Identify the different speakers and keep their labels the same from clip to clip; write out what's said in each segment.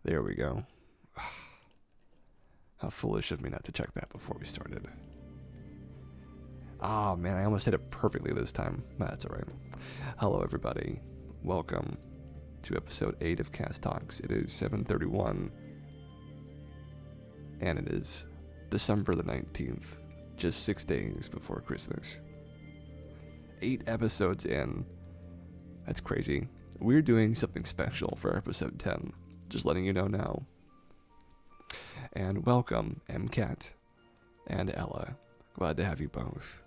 Speaker 1: There we go. How foolish of me not to check that before we started. Ah, man, I almost hit it perfectly this time. That's alright. Hello, everybody. Welcome to episode 8 of Cast Talks. It is 7:31, and it is December the 19th, just 6 days before Christmas. 8 episodes in. That's crazy. We're doing something special for episode 10. Just letting you know now. And welcome, MCAT and Ella. Glad to have you both.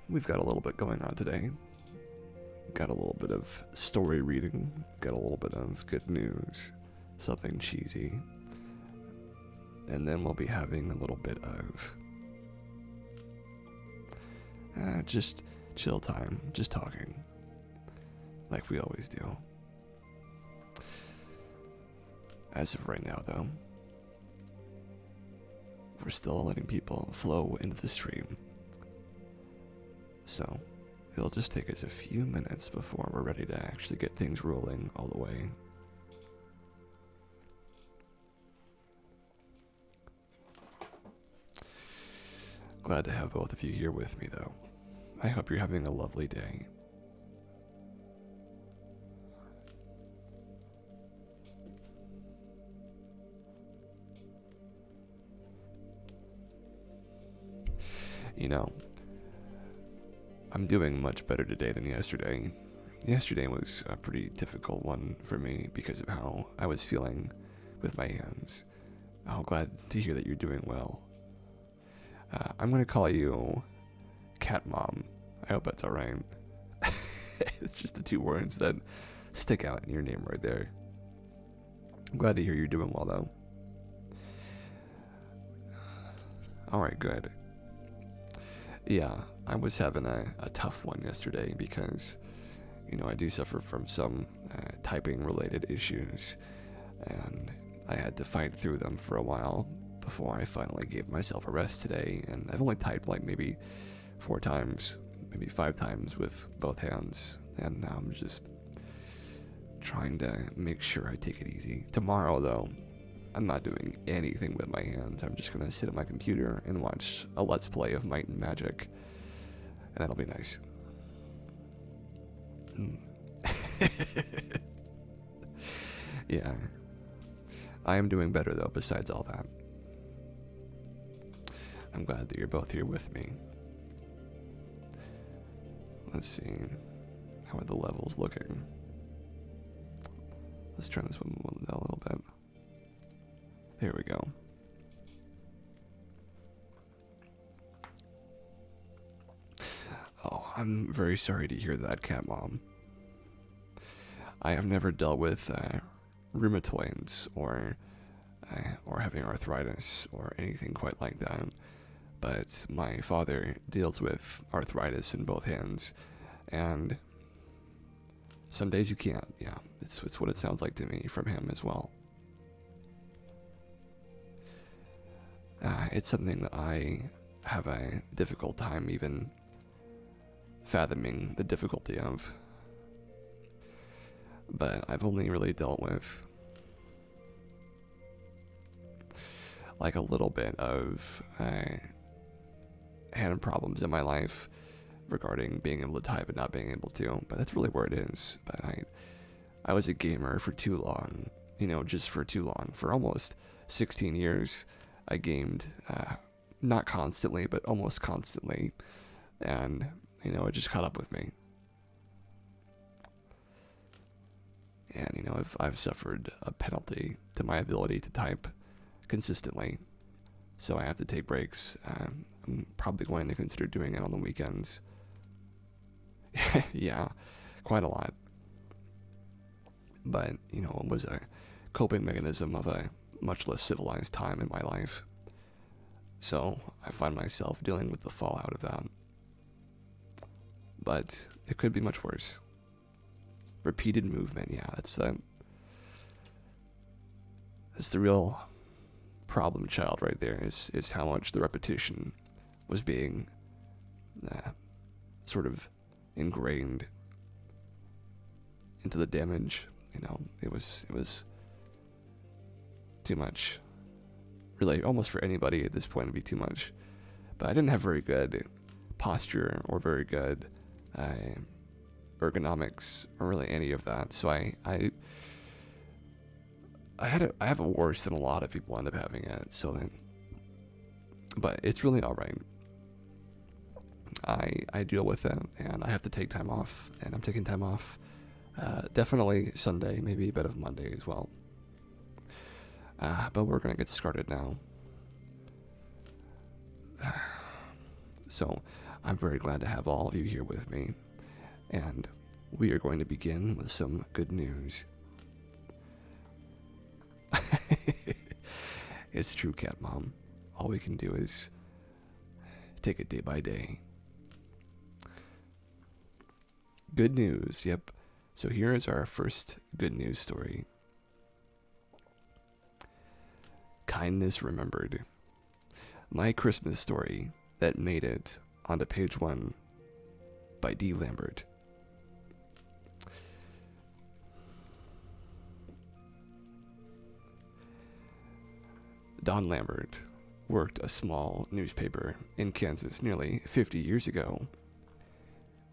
Speaker 1: We've got a little bit going on today. Got a little bit of story reading. Got a little bit of good news. Something cheesy. And then we'll be having a little bit of just chill time. Just talking. Like we always do. As of right now, though, we're still letting people flow into the stream. So, it'll just take us a few minutes before we're ready to actually get things rolling all the way. Glad to have both of you here with me, though. I hope you're having a lovely day. You know, I'm doing much better today than yesterday. Yesterday was a pretty difficult one for me because of how I was feeling with my hands. I'm glad to hear that you're doing well. I'm going to call you Cat Mom. I hope that's alright. It's just the two words that stick out in your name right there. I'm glad to hear you're doing well, though. Alright, good. Yeah, I was having a tough one yesterday because, you know, I do suffer from some typing-related issues, and I had to fight through them for a while before I finally gave myself a rest today, and I've only typed like maybe 4 times, maybe 5 times with both hands, and now I'm just trying to make sure I take it easy. Tomorrow, though, I'm not doing anything with my hands. I'm just going to sit at my computer and watch a Let's Play of Might and Magic, and that'll be nice. Yeah. I am doing better, though, besides all that. I'm glad that you're both here with me. Let's see. How are the levels looking? Let's turn this one down a little bit. Here we go. Oh, I'm very sorry to hear that, Cat Mom. I have never dealt with rheumatoids or having arthritis or anything quite like that. But my father deals with arthritis in both hands, and some days you can't. Yeah, it's what it sounds like to me from him as well. It's something that I have a difficult time even fathoming the difficulty of. But I've only really dealt with like a little bit of hand problems in my life regarding being able to type and not being able to. But that's really where it is. But I was a gamer for too long, you know, just for too long. For almost 16 years, I gamed, not constantly, but almost constantly. And, you know, it just caught up with me. And, you know, I've suffered a penalty to my ability to type consistently. So I have to take breaks. I'm probably going to consider doing it on the weekends. Yeah, quite a lot. But, you know, it was a coping mechanism of a much less civilized time in my life. So I find myself dealing with the fallout of that. But it could be much worse. Repeated movement, yeah, that's the real problem child right there, is how much the repetition was being sort of ingrained into the damage. It was too much. Really, almost for anybody at this point, it'd be too much. But I didn't have very good posture or very good ergonomics or really any of that. So I have it worse than a lot of people end up having it. So then, but it's really all right. I deal with it, and I have to take time off, and I'm taking time off. Definitely Sunday, maybe a bit of Monday as well. But we're gonna get started now. So I'm very glad to have all of you here with me, and we are going to begin with some good news. It's true, Cat Mom. All we can do is take it day by day. Good news, yep. So here is our first good news story. Kindness Remembered. My Christmas story that made it onto page 1 by D. Lambert. Don Lambert worked a small newspaper in Kansas nearly 50 years ago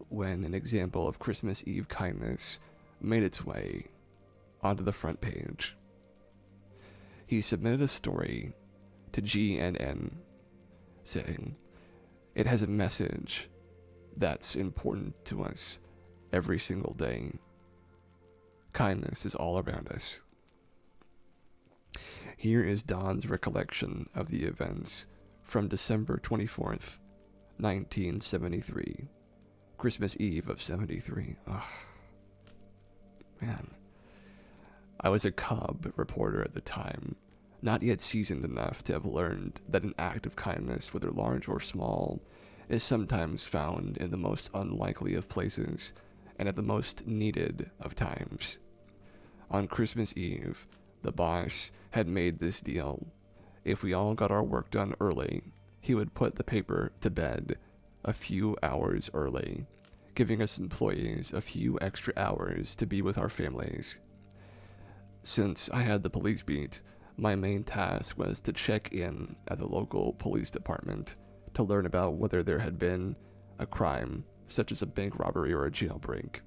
Speaker 1: when an example of Christmas Eve kindness made its way onto the front page. He submitted a story to GNN saying, "It has a message that's important to us every single day. Kindness is all around us." Here is Don's recollection of the events from December 24th, 1973. Christmas Eve of 73. Oh, man. I was a cub reporter at the time, not yet seasoned enough to have learned that an act of kindness, whether large or small, is sometimes found in the most unlikely of places and at the most needed of times. On Christmas Eve, the boss had made this deal. If we all got our work done early, he would put the paper to bed a few hours early, giving us employees a few extra hours to be with our families. Since I had the police beat, my main task was to check in at the local police department to learn about whether there had been a crime, such as a bank robbery or a jailbreak,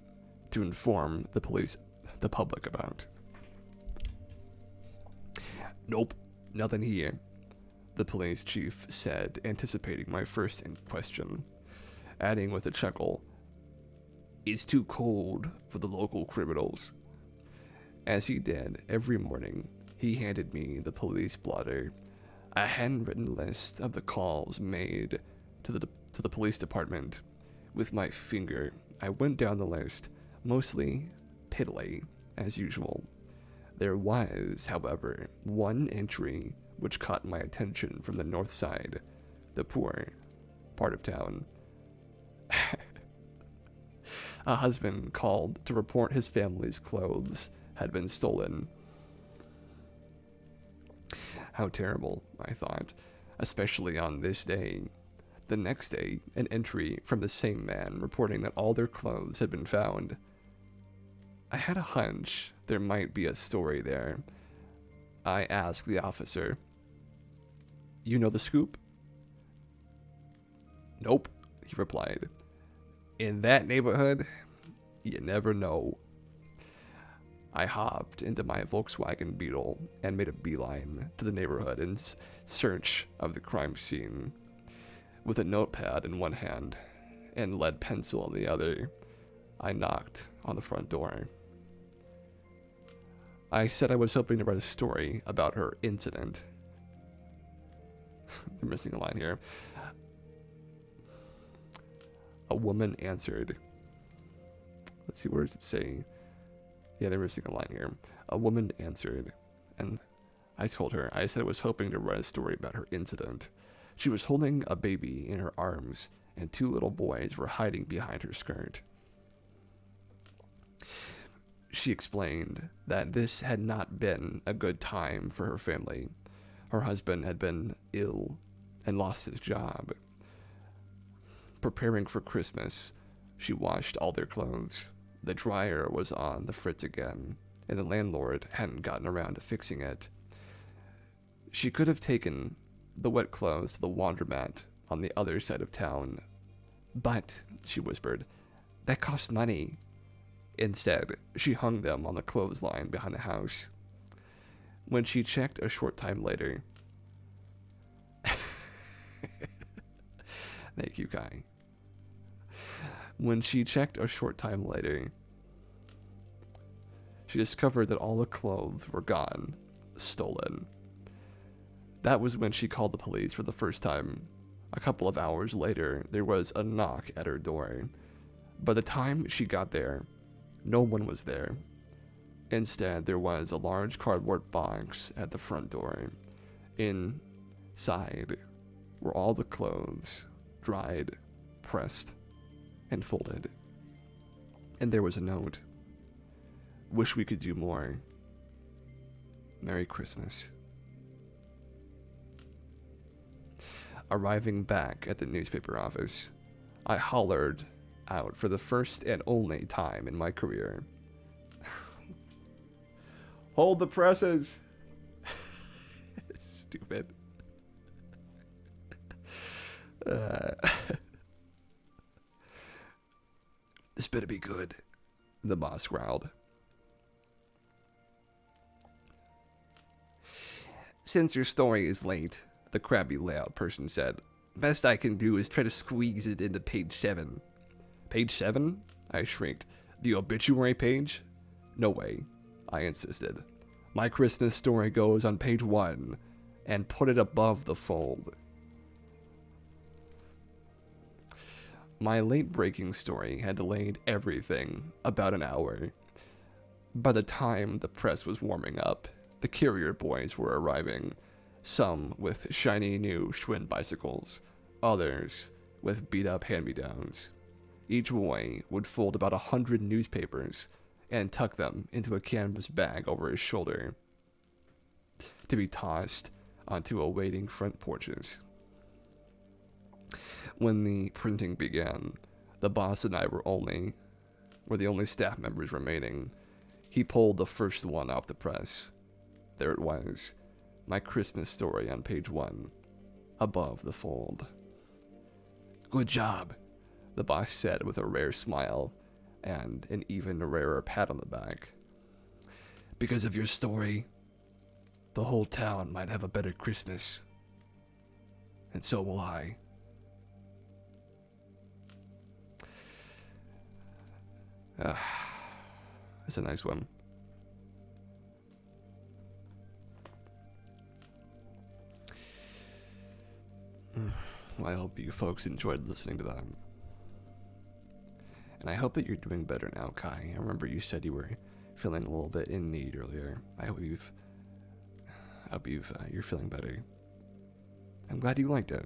Speaker 1: to inform the public about. "Nope, nothing here," the police chief said, anticipating my first question, adding with a chuckle, "It's too cold for the local criminals." As he did every morning, he handed me the police blotter, a handwritten list of the calls made to the police department. With my finger, I went down the list, mostly piddly, as usual. There was, however, one entry which caught my attention from the north side, the poor part of town. A husband called to report his family's clothes had been stolen. How terrible, I thought, especially on this day. The next day, an entry from the same man reporting that all their clothes had been found. I had a hunch there might be a story there. I asked the officer, "You know the scoop?" "Nope," he replied. "In that neighborhood, you never know." I hopped into my Volkswagen Beetle and made a beeline to the neighborhood in search of the crime scene. With a notepad in one hand and lead pencil in the other, I knocked on the front door. I said I was hoping to write a story about her incident. They're missing a line here. A woman answered. Let's see, where does it say? Yeah, they're missing a line here. A woman answered, and I told her, I said I was hoping to write a story about her incident. She was holding a baby in her arms, and two little boys were hiding behind her skirt. She explained that this had not been a good time for her family. Her husband had been ill and lost his job. Preparing for Christmas, she washed all their clothes, The dryer was on the fritz again, and the landlord hadn't gotten around to fixing it. She could have taken the wet clothes to the laundromat on the other side of town, but, she whispered, that costs money. Instead, she hung them on the clothesline behind the house. When she checked a short time later, thank you, Kai. When she checked a short time later, she discovered that all the clothes were gone, stolen. That was when she called the police for the first time. A couple of hours later, there was a knock at her door. By the time she got there, no one was there. Instead, there was a large cardboard box at the front door. Inside were all the clothes, dried, pressed, and folded. And there was a note. Wish we could do more. Merry Christmas. Arriving back at the newspaper office, I hollered out for the first and only time in my career. Hold the presses! Stupid. This better be good, the boss growled. Since your story is late, the crabby layout person said, best I can do is try to squeeze it into page 7. Page 7? I shrieked. The obituary page? No way, I insisted. My Christmas story goes on page 1, and put it above the fold. My late-breaking story had delayed everything about an hour. By the time the press was warming up, the carrier boys were arriving, some with shiny new Schwinn bicycles, others with beat-up hand-me-downs. Each boy would fold about 100 newspapers and tuck them into a canvas bag over his shoulder to be tossed onto awaiting front porches. When the printing began, the boss and I were the only staff members remaining. He pulled the first one off the press. There it was, my Christmas story on page 1, above the fold. Good job, the boss said with a rare smile and an even rarer pat on the back. Because of your story, the whole town might have a better Christmas. And so will I. That's a nice one. Well, I hope you folks enjoyed listening to that. And I hope that you're doing better now, Kai. I remember you said you were feeling a little bit in need earlier. I hope you're feeling better. I'm glad you liked it.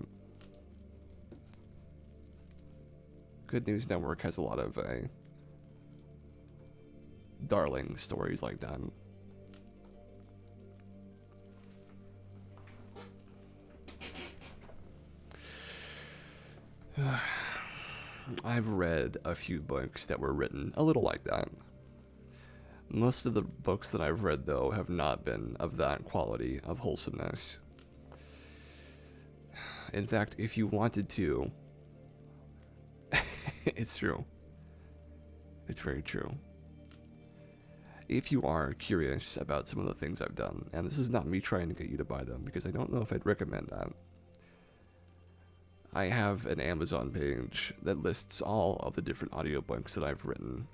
Speaker 1: Good News Network has a lot of darling stories like that. I've read a few books that were written a little like that. Most of the books that I've read, though, have not been of that quality of wholesomeness. In fact, if you wanted to, it's true. It's very true. If you are curious about some of the things I've done, and this is not me trying to get you to buy them, because I don't know if I'd recommend that, I have an Amazon page that lists all of the different audiobooks that I've written.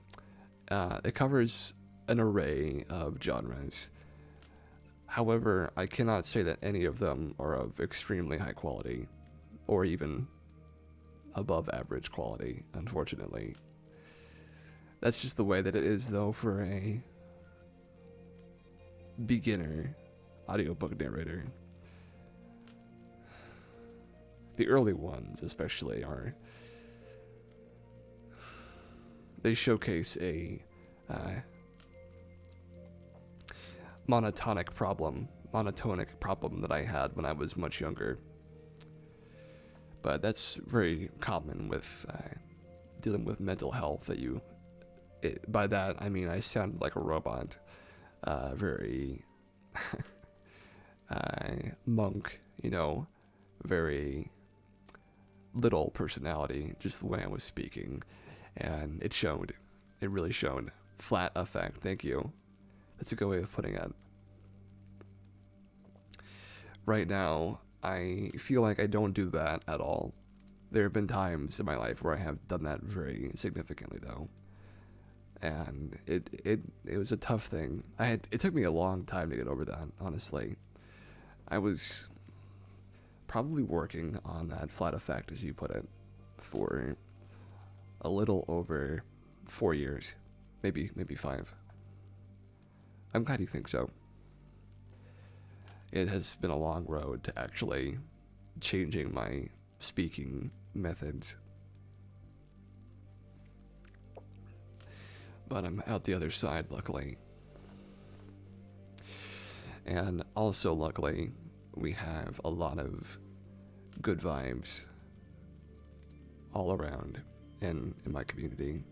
Speaker 1: It covers an array of genres. However, I cannot say that any of them are of extremely high quality, or even above average quality, unfortunately. That's just the way that it is, though, for a beginner audiobook narrator. The early ones, especially, they showcase a monotonic problem that I had when I was much younger. But that's very common with dealing with mental health, that you by that I mean I sounded like a robot, very monk, very little personality, just the way I was speaking, and it showed. It really showed. Flat effect. Thank you. That's a good way of putting it. Right now, I feel like I don't do that at all. There have been times in my life where I have done that very significantly, though, and it was a tough thing. It took me a long time to get over that. Honestly, I was probably working on that flat effect, as you put it, for a little over 4 years, maybe 5. I'm glad you think so. It has been a long road to actually changing my speaking methods. But I'm out the other side, luckily. And also, luckily, we have a lot of good vibes all around in my community.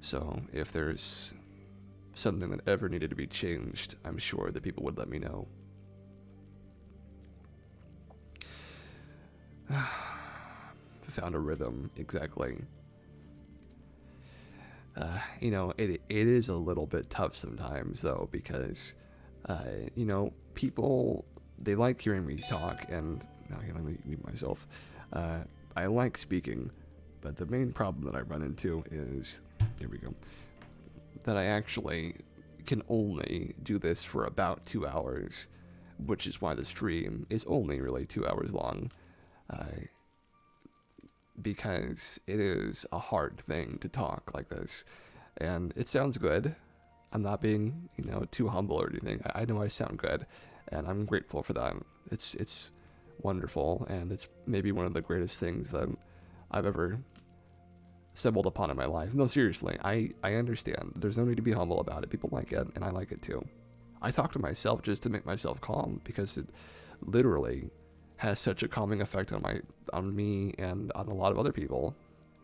Speaker 1: So if there's something that ever needed to be changed, I'm sure that people would let me know. Found a rhythm, exactly. It is a little bit tough sometimes, though, because, people, they like hearing me talk, and, okay, let me mute myself. I like speaking, but the main problem that I run into is, here we go, that I actually can only do this for about 2 hours, which is why the stream is only really 2 hours long. Because it is a hard thing to talk like this. And it sounds good. I'm not being, too humble or anything. I know I sound good, and I'm grateful for that. It's wonderful, and it's maybe one of the greatest things that I've ever stumbled upon in my life. No, seriously, I understand. There's no need to be humble about it. People like it, and I like it too. I talk to myself just to make myself calm, because it literally has such a calming effect on me and on a lot of other people.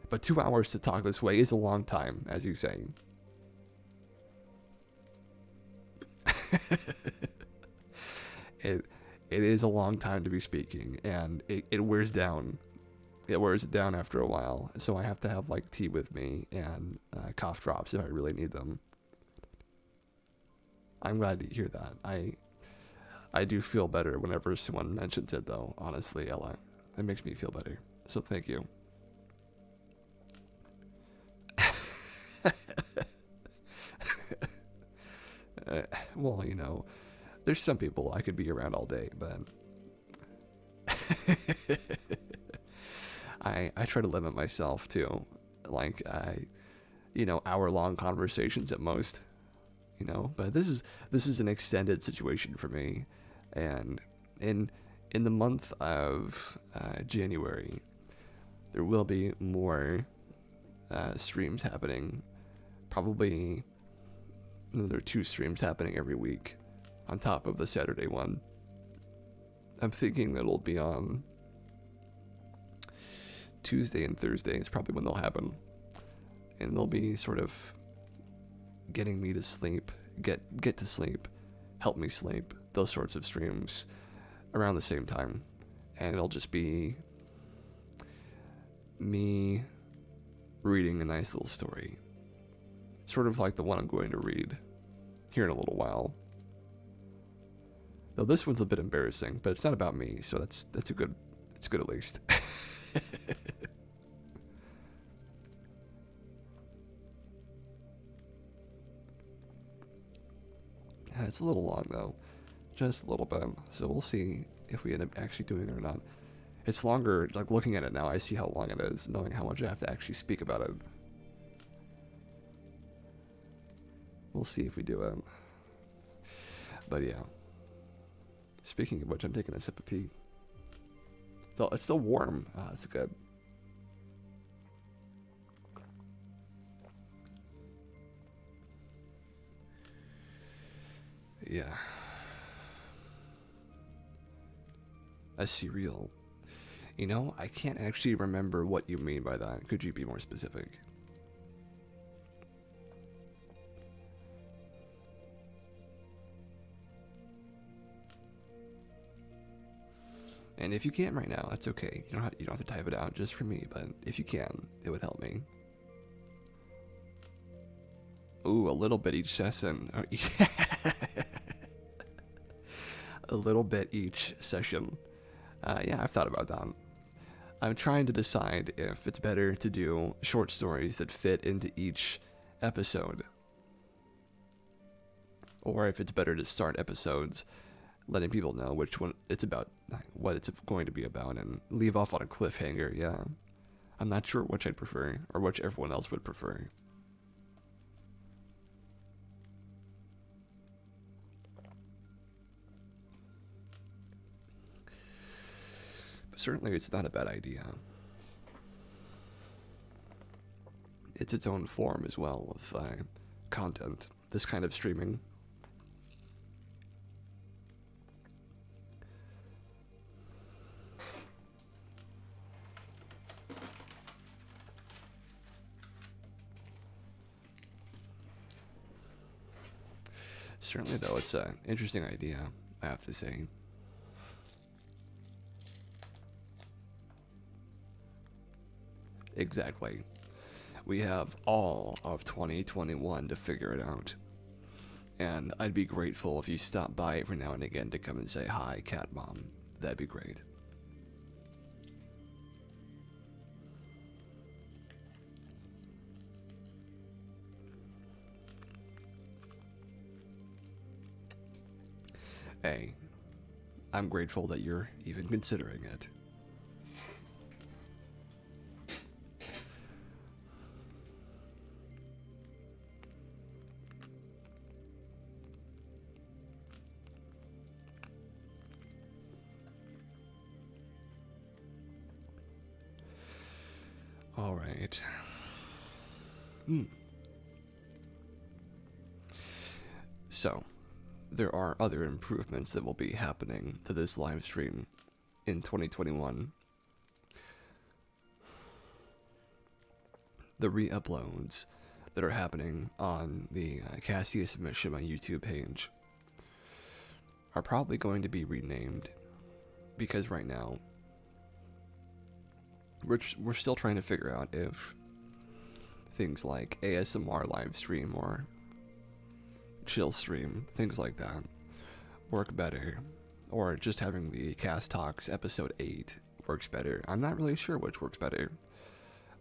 Speaker 1: But 2 hours to talk this way is a long time, as you say. It is a long time to be speaking, and it wears down. It wears down after a while, so I have to have like tea with me and cough drops if I really need them. I'm glad to hear that. I do feel better whenever someone mentions it, though, honestly, Ella. It makes me feel better. So thank you. Well, there's some people I could be around all day, but I try to limit myself too. Like, hour-long conversations at most. But this is an extended situation for me, and in the month of January, there will be more streams happening. Probably there are 2 streams happening every week, on top of the Saturday one. I'm thinking that it'll be on Tuesday and Thursday. Is probably when they'll happen, and they'll be sort of getting me to sleep, get to sleep, help me sleep, those sorts of streams around the same time. And it'll just be me reading a nice little story, sort of like the one I'm going to read here in a little while. Though this one's a bit embarrassing, but it's not about me, so it's good at least. Yeah, it's a little long though, just a little bit. So we'll see if we end up actually doing it or not. It's longer, like looking at it now, I see how long it is, knowing how much I have to actually speak about it. We'll see if we do it. But yeah. Speaking of which, I'm taking a sip of tea. So it's still warm. It's good. Yeah. A cereal. I can't actually remember what you mean by that. Could you be more specific? And if you can right now, that's okay. You don't have to type it out just for me, but if you can, it would help me. Ooh, a little bit each session. A little bit each session. Yeah, I've thought about that. I'm trying to decide if it's better to do short stories that fit into each episode, or if it's better to start episodes letting people know which one it's about, what it's going to be about, and leave off on a cliffhanger. Yeah, I'm not sure which I'd prefer, or which everyone else would prefer. But certainly it's not a bad idea. It's its own form as well of content, this kind of streaming. Certainly, though, it's an interesting idea, I have to say. Exactly. We have all of 2021 to figure it out. And I'd be grateful if you stop by every now and again to come and say hi, Cat Mom. That'd be great. Hey, I'm grateful that you're even considering it. All right. So, there are other improvements that will be happening to this live stream in 2021. The re-uploads that are happening on the Cassius Mishima YouTube page are probably going to be renamed, because right now we're still trying to figure out if things like ASMR live stream or chill stream, things like that, work better, or just having the Cast Talks episode 8 works better. I'm not really sure which works better,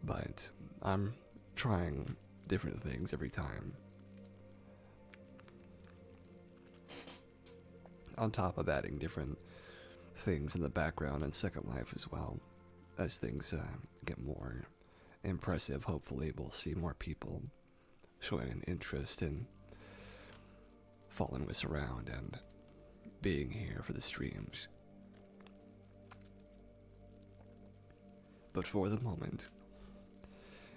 Speaker 1: but I'm trying different things every time. On top of adding different things in the background and Second Life as well. As things get more impressive, hopefully we'll see more people showing an interest in following us around and being here for the streams. But for the moment,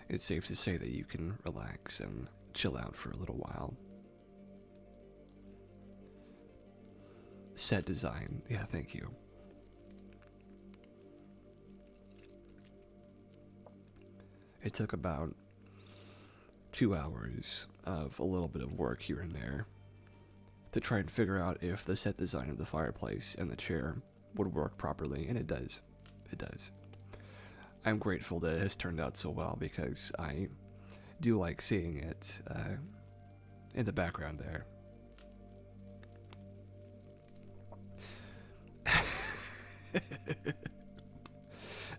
Speaker 1: it's safe to say that you can relax and chill out for a little while. Set design, yeah, thank you. It took about 2 hours of a little bit of work here and there to try and figure out if the set design of the fireplace and the chair would work properly, and it does. It does. I'm grateful that it has turned out so well, because I do like seeing it in the background there.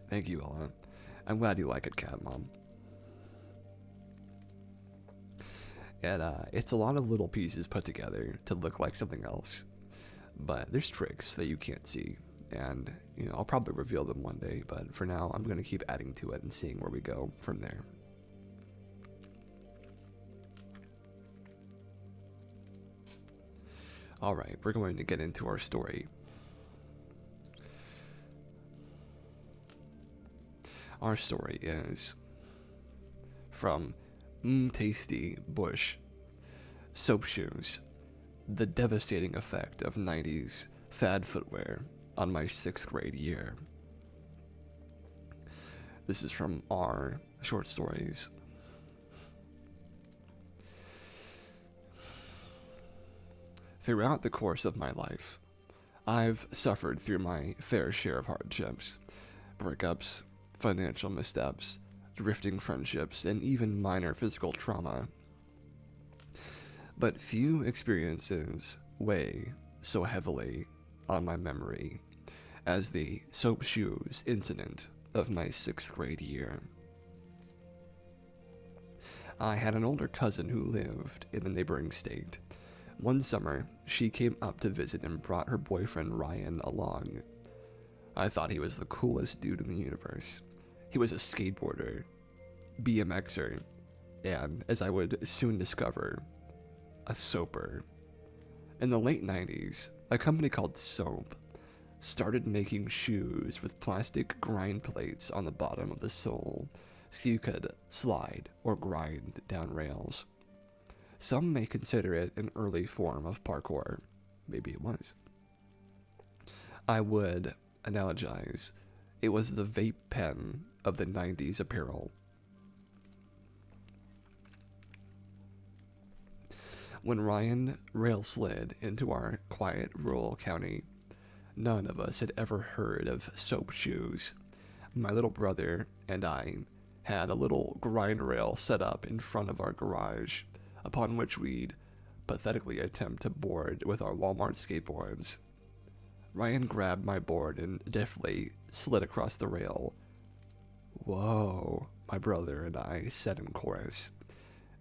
Speaker 1: Thank you, Ella. I'm glad you like it, Cat Mom. And it's a lot of little pieces put together to look like something else. But there's tricks that you can't see. And, I'll probably reveal them one day. But for now, I'm going to keep adding to it and seeing where we go from there. Alright, we're going to get into our story. Our story is from Tasty Bush Soap Shoes: The Devastating Effect of 90s Fad Footwear on My 6th Grade Year. This is from our short stories. Throughout the course of my life, I've suffered through my fair share of hardships, breakups, financial missteps, drifting friendships, and even minor physical trauma. But few experiences weigh so heavily on my memory as the soap shoes incident of my 6th grade year. I had an older cousin who lived in the neighboring state. One summer, she came up to visit and brought her boyfriend Ryan along. I thought he was the coolest dude in the universe. He was a skateboarder, BMXer, and, as I would soon discover, a soaper. In the late 90s, a company called Soap started making shoes with plastic grind plates on the bottom of the sole so you could slide or grind down rails. Some may consider it an early form of parkour. Maybe it was. I would analogize. It was the vape pen of the 90s apparel. When Ryan rail slid into our quiet rural county, none of us had ever heard of soap shoes. My little brother and I had a little grind rail set up in front of our garage, upon which we'd pathetically attempt to board with our Walmart skateboards. Ryan grabbed my board and deftly slid across the rail. "Whoa," my brother and I said in chorus.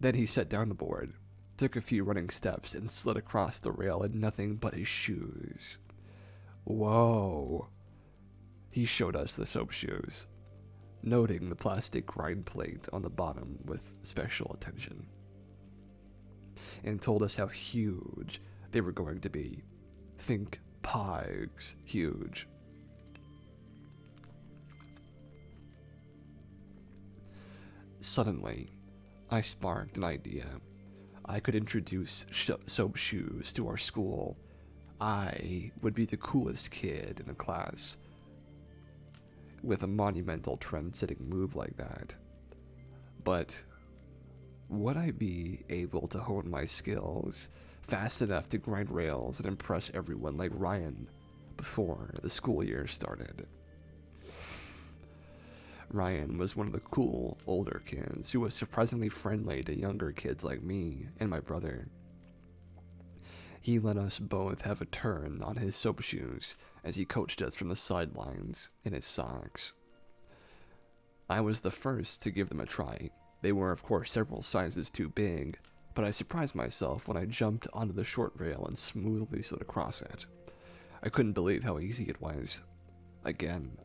Speaker 1: Then he set down the board, took a few running steps, and slid across the rail in nothing but his shoes. "Whoa." He showed us the soap shoes, noting the plastic grind plate on the bottom with special attention, and told us how huge they were going to be. Think pigs huge. Suddenly, I sparked an idea. I could introduce soap shoes to our school. I would be the coolest kid in the class with a monumental trend-setting move like that. But would I be able to hone my skills fast enough to grind rails and impress everyone like Ryan before the school year started? Ryan was one of the cool older kids who was surprisingly friendly to younger kids like me and my brother. He let us both have a turn on his soap shoes as he coached us from the sidelines in his socks. I was the first to give them a try. They were, of course, several sizes too big, but I surprised myself when I jumped onto the short rail and smoothly slid across it. I couldn't believe how easy it was. Again,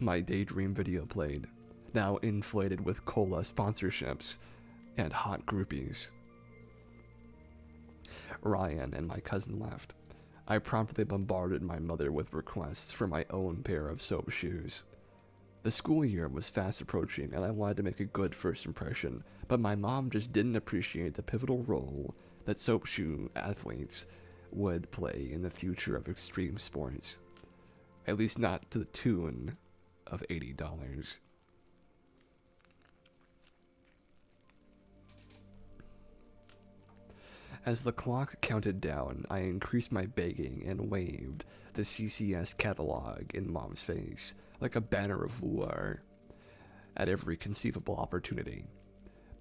Speaker 1: my daydream video played, now inflated with cola sponsorships and hot groupies. Ryan and my cousin left. I promptly bombarded my mother with requests for my own pair of soap shoes. The school year was fast approaching and I wanted to make a good first impression, but my mom just didn't appreciate the pivotal role that soap shoe athletes would play in the future of extreme sports. At least not to the tune of $80. As the clock counted down, I increased my begging and waved the CCS catalog in Mom's face like a banner of war at every conceivable opportunity.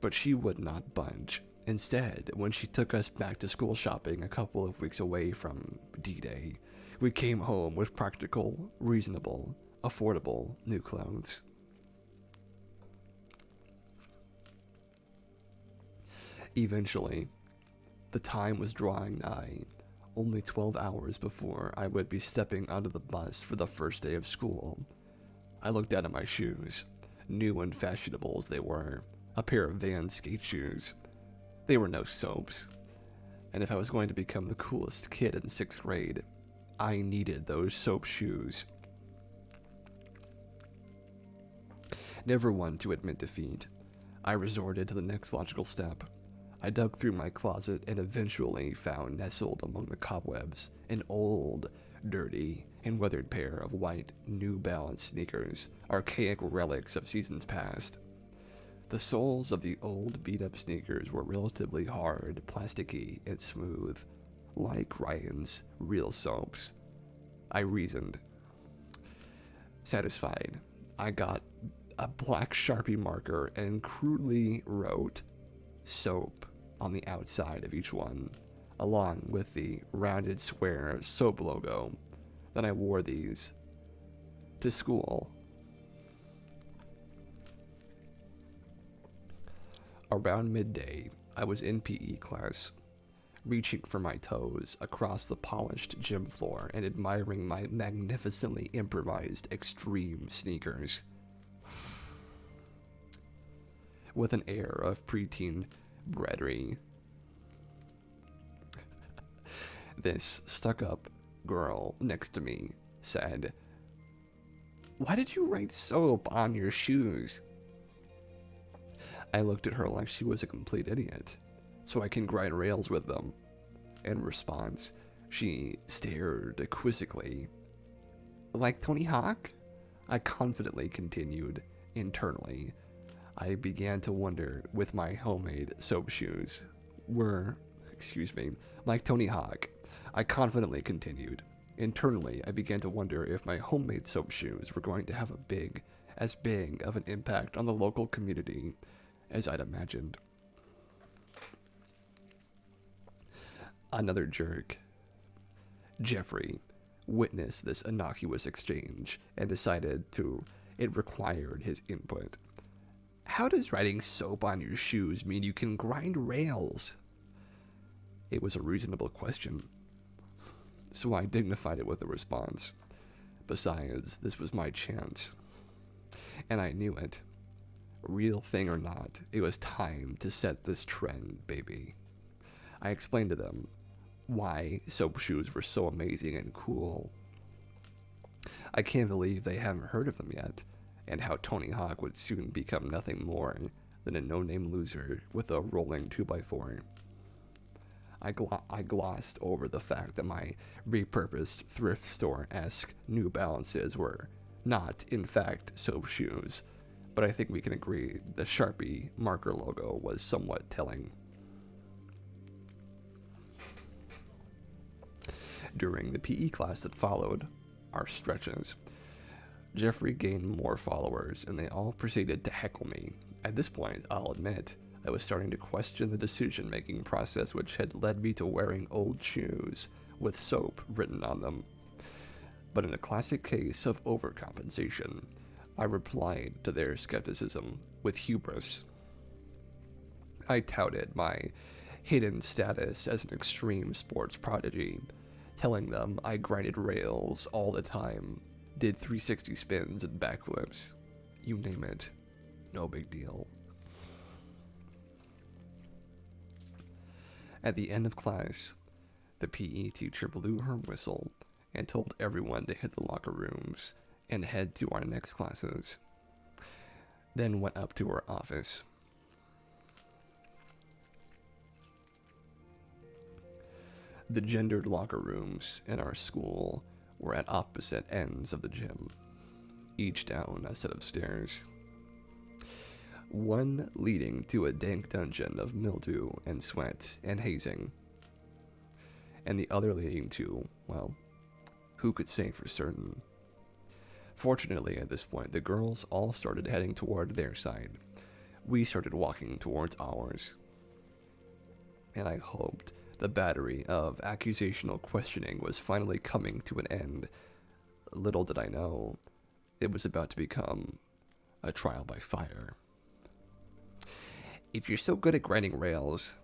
Speaker 1: But she would not budge. Instead, when she took us back to school shopping a couple of weeks away from D-Day, we came home with practical, reasonable, affordable new clothes. Eventually, the time was drawing nigh, only 12 hours before I would be stepping out of the bus for the first day of school. I looked down at my shoes, new and fashionable as they were, a pair of Vans skate shoes. They were no soaps, and if I was going to become the coolest kid in 6th grade, I needed those soap shoes. Never one to admit defeat, I resorted to the next logical step. I dug through my closet and eventually found nestled among the cobwebs an old, dirty, and weathered pair of white New Balance sneakers, archaic relics of seasons past. The soles of the old beat-up sneakers were relatively hard, plasticky, and smooth, like Ryan's real soaps, I reasoned. Satisfied, I got a black Sharpie marker and crudely wrote soap on the outside of each one, along with the rounded square soap logo. Then I wore these to school. Around midday, I was in PE class, reaching for my toes across the polished gym floor and admiring my magnificently improvised extreme sneakers. With an air of preteen brattery, this stuck-up girl next to me said, "Why did you write soap on your shoes?" I looked at her like she was a complete idiot, so I can grind rails with them. In response, she stared quizzically. "Like Tony Hawk?" I confidently continued. Internally, I began to wonder if my homemade soap shoes were, like Tony Hawk. I confidently continued. Internally, I began to wonder if my homemade soap shoes were going to have as big of an impact on the local community as I'd imagined. Another jerk, Jeffrey, witnessed this innocuous exchange and decided it required his input. "How does writing soap on your shoes mean you can grind rails?" It was a reasonable question, so I dignified it with a response. Besides, this was my chance, and I knew it. Real thing or not, it was time to set this trend, baby. I explained to them why soap shoes were so amazing and cool. I can't believe they haven't heard of them yet, and how Tony Hawk would soon become nothing more than a no-name loser with a rolling 2x4. I glossed over the fact that my repurposed thrift store-esque New Balances were not, in fact, soap shoes, but I think we can agree the Sharpie marker logo was somewhat telling. During the PE class that followed, our stretches, Jeffrey gained more followers, and they all proceeded to heckle me. At this point, I'll admit, I was starting to question the decision-making process which had led me to wearing old shoes with soap written on them. But in a classic case of overcompensation, I replied to their skepticism with hubris. I touted my hidden status as an extreme sports prodigy, telling them I grinded rails all the time, did 360 spins and backflips. You name it, no big deal. At the end of class, the PE teacher blew her whistle and told everyone to hit the locker rooms and head to our next classes, then went up to her office. The gendered locker rooms in our school were at opposite ends of the gym, each down a set of stairs. One leading to a dank dungeon of mildew and sweat and hazing, and the other leading to, well, who could say for certain? Fortunately, at this point, the girls all started heading toward their side. We started walking towards ours, and I hoped the battery of accusational questioning was finally coming to an end. Little did I know, it was about to become a trial by fire. "If you're so good at grinding rails,"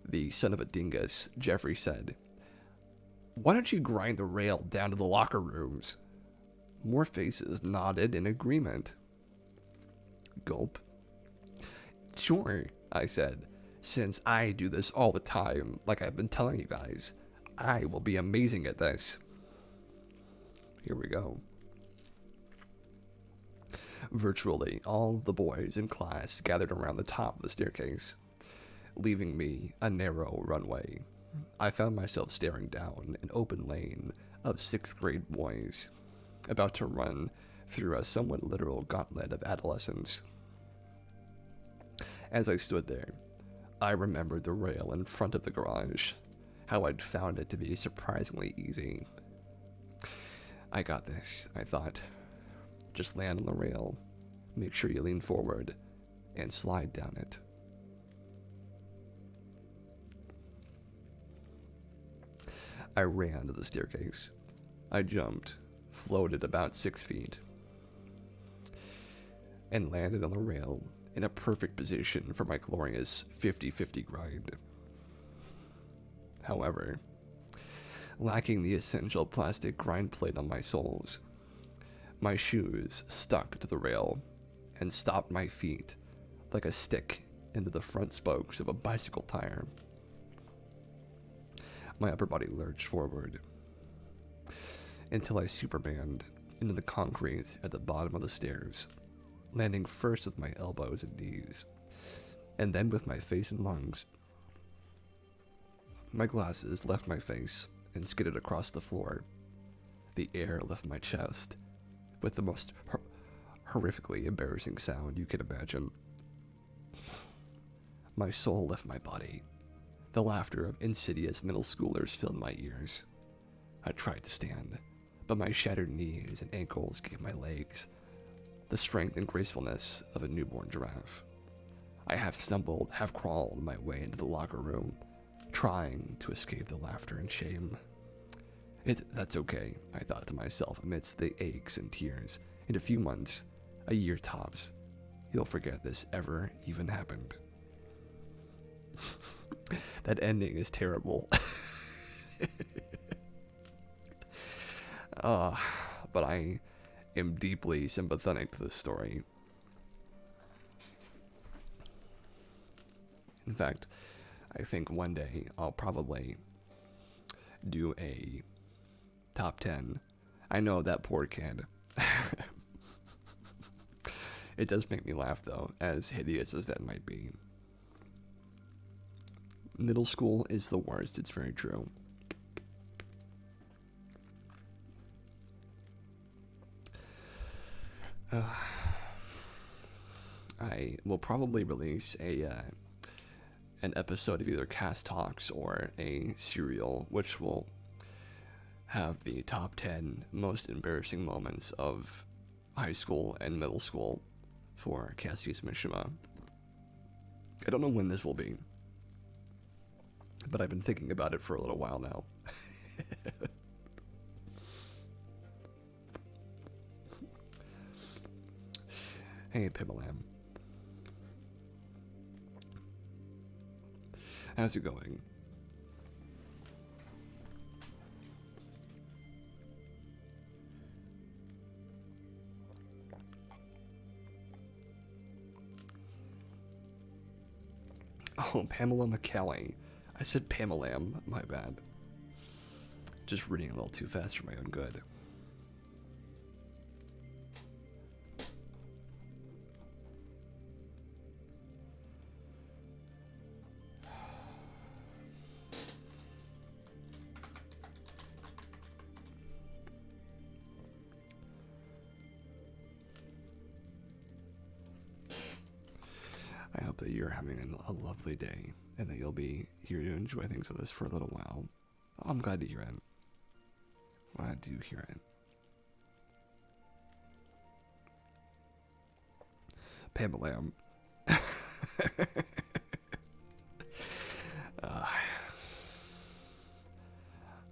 Speaker 1: the son of a dingus, Jeffrey said, "why don't you grind the rail down to the locker rooms?" More faces nodded in agreement. Gulp. "Sure," I said. "Since I do this all the time, like I've been telling you guys, I will be amazing at this." Here we go. Virtually all of the boys in class gathered around the top of the staircase, leaving me a narrow runway. I found myself staring down an open lane of 6th grade boys, about to run through a somewhat literal gauntlet of adolescence. As I stood there, I remembered the rail in front of the garage, how I'd found it to be surprisingly easy. I got this, I thought. Just land on the rail, make sure you lean forward, and slide down it. I ran to the staircase. I jumped, floated about 6 feet, and landed on the rail in a perfect position for my glorious 50-50 grind. However, lacking the essential plastic grind plate on my soles, my shoes stuck to the rail and stopped my feet like a stick into the front spokes of a bicycle tire. My upper body lurched forward until I supermaned into the concrete at the bottom of the stairs, landing first with my elbows and knees, and then with my face and lungs. My glasses left my face and skidded across the floor. The air left my chest with the most horrifically embarrassing sound you can imagine. My soul left my body. The laughter of insidious middle schoolers filled my ears. I tried to stand, but my shattered knees and ankles gave my legs the strength and gracefulness of a newborn giraffe. I half stumbled, half crawled my way into the locker room, trying to escape the laughter and shame. That's okay, I thought to myself amidst the aches and tears. In a few months, a year tops, you'll forget this ever even happened. That ending is terrible. But I am deeply sympathetic to this story. In fact, I think one day I'll probably do a top 10. I know that poor kid. It does make me laugh though, as hideous as that might be. Middle school is the worst, it's very true. I will probably release an episode of either Cast Talks or a serial, which will have the top 10 most embarrassing moments of high school and middle school for Cassius Mishima. I don't know when this will be, but I've been thinking about it for a little while now. Hey, Pimalam. How's it going? Oh, Pamela McKelly. I said Pamalam, my bad. Just reading a little too fast for my own good. I hope that you're having a lovely day and that you'll be here to enjoy things with us for a little while. I'm glad to hear it. Glad to hear it. Pamalam.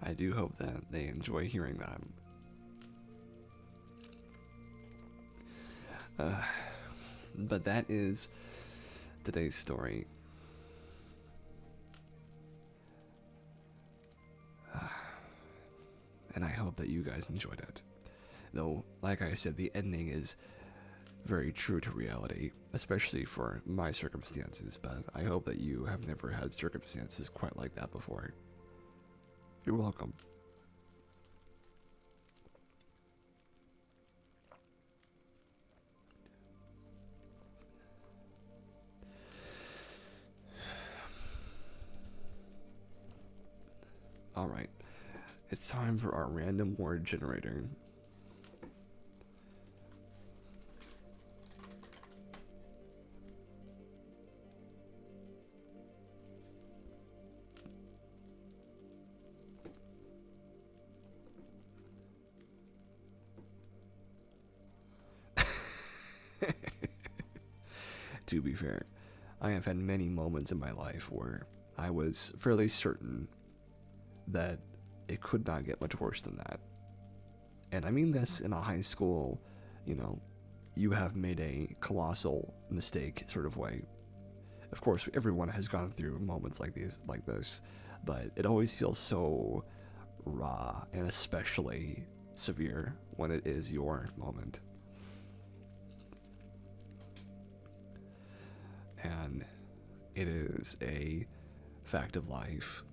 Speaker 1: I do hope that they enjoy hearing that. But that is today's story. And I hope that you guys enjoyed it. Though, like I said, the ending is very true to reality, especially for my circumstances, but I hope that you have never had circumstances quite like that before. You're welcome. Alright, it's time for our random word generator. to be fair. I have had many moments in my life where I was fairly certain that it could not get much worse than that. And I mean this in a high school, you have made a colossal mistake sort of way. Of course, everyone has gone through moments like this, but it always feels so raw and especially severe when it is your moment. And it is a fact of life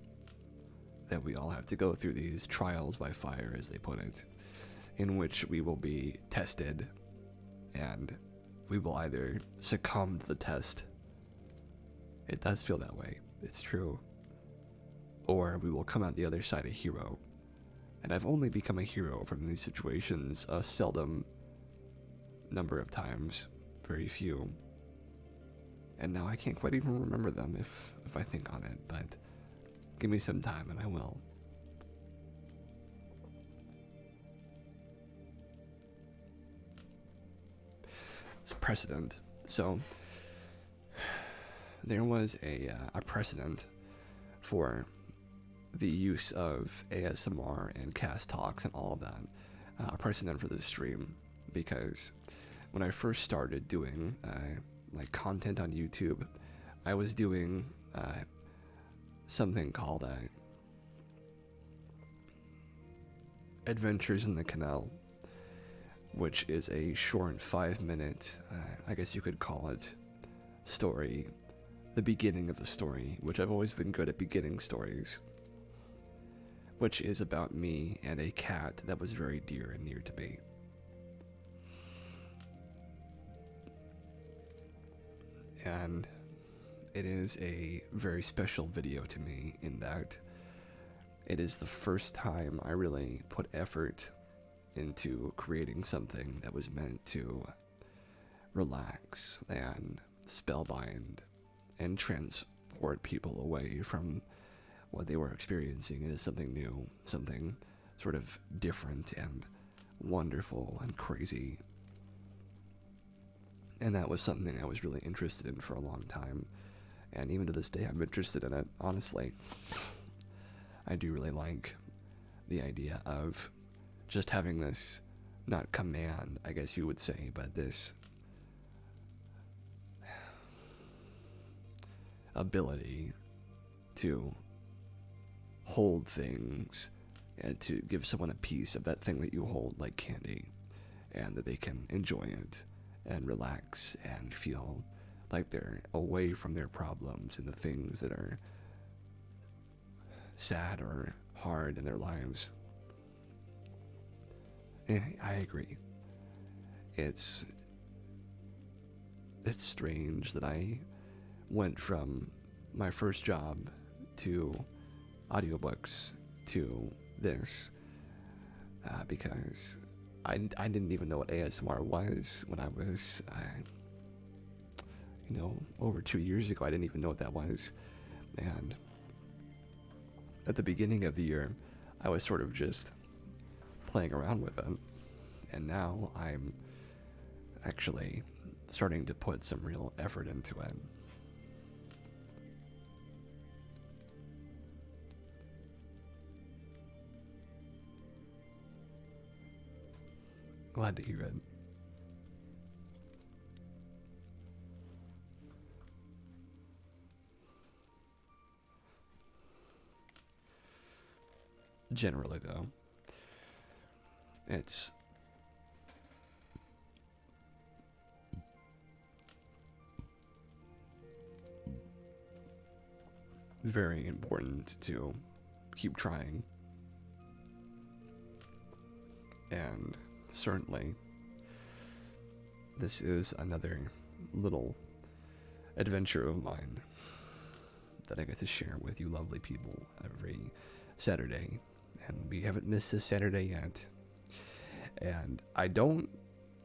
Speaker 1: that we all have to go through these trials by fire, as they put it, in which we will be tested and we will either succumb to the test. It does feel that way, it's true. Or we will come out the other side a hero. And I've only become a hero from these situations a seldom number of times, very few. And now I can't quite even remember them if I think on it, but give me some time and I will. It's precedent. So there was a precedent for the use of ASMR and cast talks and all of that. A precedent for this stream, because when I first started doing like content on YouTube, I was doing something called Adventures in the Canal, which is a short 5-minute, I guess you could call it, story, the beginning of the story, which I've always been good at beginning stories, which is about me and a cat that was very dear and near to me. And it is a very special video to me in that it is the first time I really put effort into creating something that was meant to relax and spellbind and transport people away from what they were experiencing into something new, something sort of different and wonderful and crazy. And that was something I was really interested in for a long time. And even to this day, I'm interested in it, honestly. I do really like the idea of just having this, not command, I guess you would say, but this ability to hold things and to give someone a piece of that thing that you hold like candy, and that they can enjoy it and relax and feel like they're away from their problems and the things that are sad or hard in their lives. And I agree. It's strange that I went from my first job to audiobooks to this, because I didn't even know what ASMR was when I was, over 2 years ago. I didn't even know what that was. And at the beginning of the year, I was sort of just playing around with it. And now I'm actually starting to put some real effort into it. Glad to hear it. Generally, though, it's very important to keep trying. And certainly, this is another little adventure of mine that I get to share with you lovely people every Saturday. And we haven't missed this Saturday yet. And I don't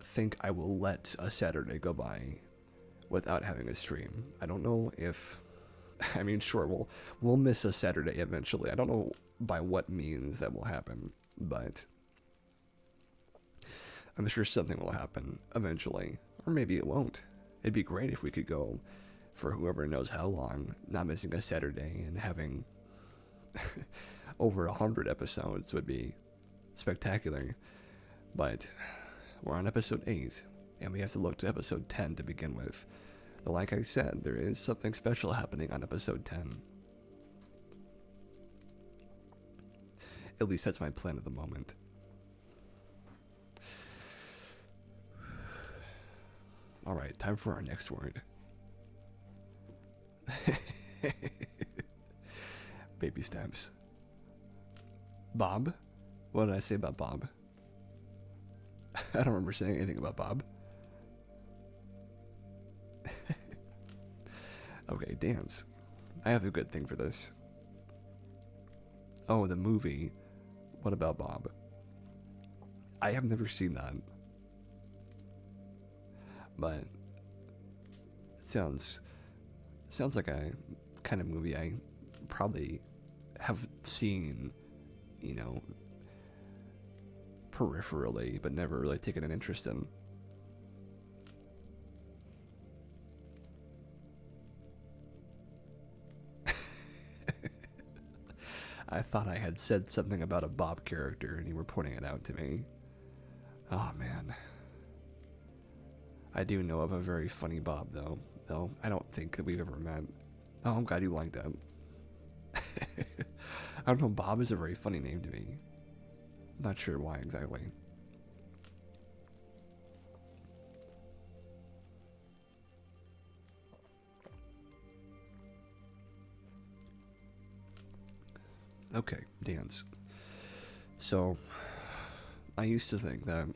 Speaker 1: think I will let a Saturday go by without having a stream. I don't know if... I mean, sure, we'll miss a Saturday eventually. I don't know by what means that will happen, but I'm sure something will happen eventually. Or maybe it won't. It'd be great if we could go for whoever knows how long, not missing a Saturday, and having over 100 episodes would be spectacular. But we're on episode 8, and we have to look to episode 10 to begin with. But like I said, there is something special happening on episode 10. At least that's my plan at the moment. Alright, time for our next word. Baby steps. Bob? What did I say about Bob? I don't remember saying anything about Bob. Okay, dance. I have a good thing for this. Oh, the movie. What about Bob? I have never seen that. But it sounds like a kind of movie I probably have seen, you know, peripherally, but never really taken an interest in. I thought I had said something about a Bob character and you were pointing it out to me. Oh man. I do know of a very funny Bob though I don't think that we've ever met. Oh, I'm glad you like that. I don't know, Bob is a very funny name to me. Not sure why exactly. Okay, dance. So, I used to think that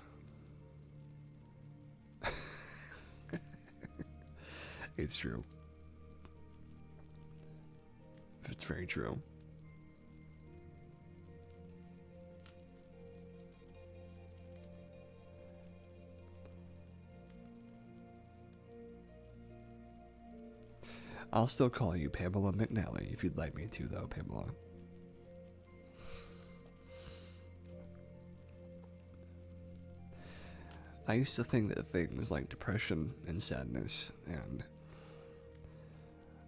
Speaker 1: it's true. It's very true. I'll still call you Pamela McNally if you'd like me to, though, Pamela. I used to think that things like depression and sadness and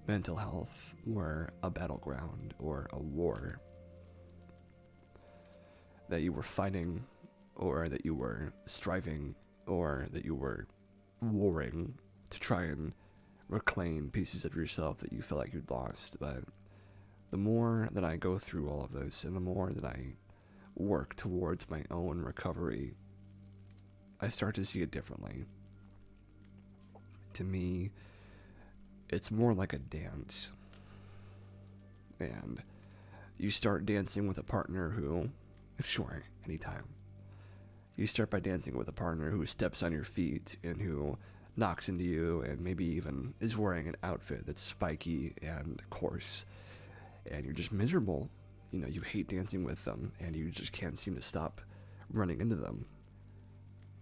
Speaker 1: mental health were a battleground or a war that you were fighting, or that you were striving, or that you were warring to try and reclaim pieces of yourself that you felt like you'd lost. But the more that I go through all of this, and the more that I work towards my own recovery, I start to see it differently. To me, it's more like a dance. And you start dancing with a partner who, sure, anytime. You start by dancing with a partner who steps on your feet and who knocks into you and maybe even is wearing an outfit that's spiky and coarse. And you're just miserable. You know, you hate dancing with them and you just can't seem to stop running into them.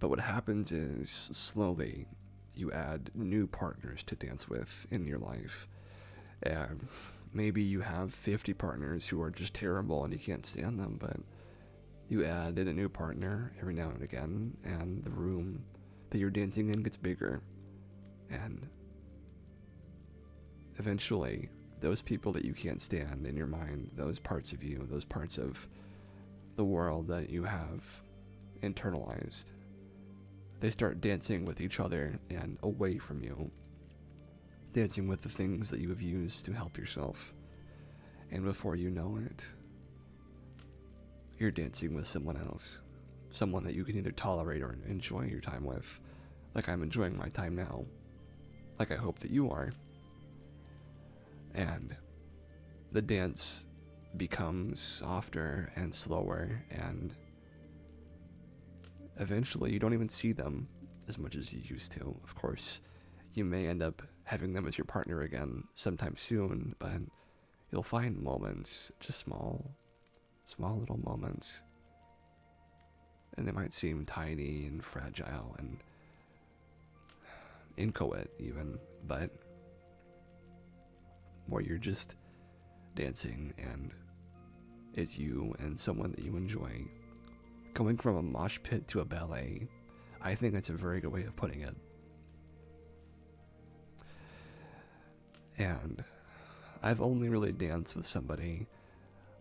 Speaker 1: But what happens is, slowly, you add new partners to dance with in your life. And maybe you have 50 partners who are just terrible and you can't stand them, but you add in a new partner every now and again, and the room that you're dancing in gets bigger. And eventually, those people that you can't stand in your mind, those parts of you, those parts of the world that you have internalized, they start dancing with each other and away from you. Dancing with the things that you have used to help yourself. And before you know it, you're dancing with someone else. Someone that you can either tolerate or enjoy your time with. Like I'm enjoying my time now. Like I hope that you are. And the dance becomes softer and slower, and eventually you don't even see them as much as you used to. Of course, you may end up having them as your partner again sometime soon, but you'll find moments, just small little moments, and they might seem tiny and fragile and inchoate even, but where you're just dancing and it's you and someone that you enjoy. Going from a mosh pit to a ballet, I think that's a very good way of putting it. And I've only really danced with somebody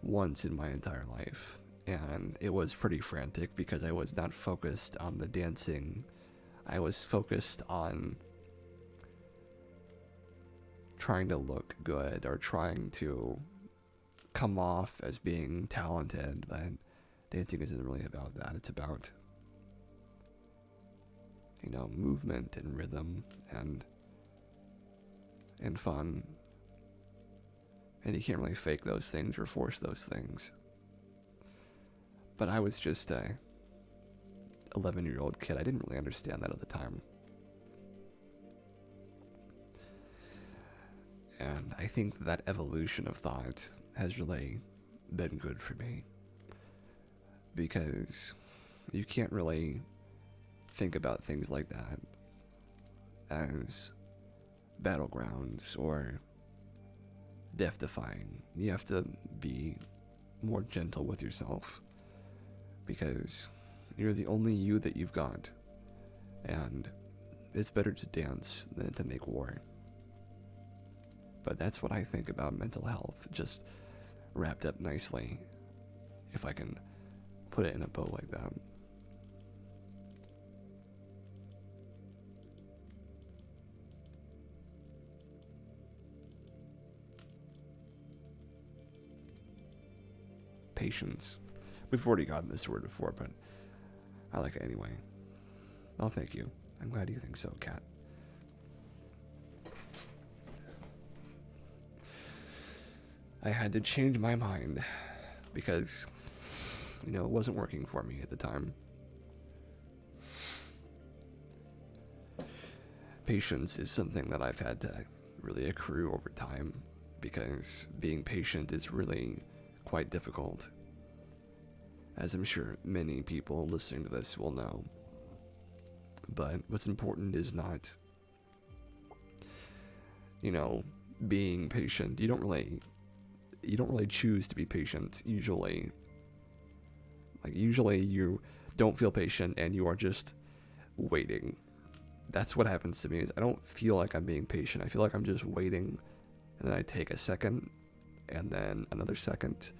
Speaker 1: once in my entire life. And it was pretty frantic because I was not focused on the dancing. I was focused on trying to look good or trying to come off as being talented. But dancing isn't really about that. It's about, movement and rhythm and fun. And you can't really fake those things or force those things. But I was just a 11-year-old kid. I didn't really understand that at the time. And I think that evolution of thought has really been good for me. Because you can't really think about things like that as battlegrounds or death-defying. You have to be more gentle with yourself because you're the only you that you've got, and it's better to dance than to make war. But that's what I think about mental health, just wrapped up nicely, if I can put it in a bow like that. Patience. We've already gotten this word before, but I like it anyway. Oh, thank you. I'm glad you think so, Kat. I had to change my mind because, it wasn't working for me at the time. Patience is something that I've had to really accrue over time because being patient is really quite difficult, as I'm sure many people listening to this will know. But what's important is not, being patient. You don't really choose to be patient usually. Usually you don't feel patient and you are just waiting. That's what happens to me. Is I don't feel like I'm being patient. I feel like I'm just waiting, and then I take a second, and then another second,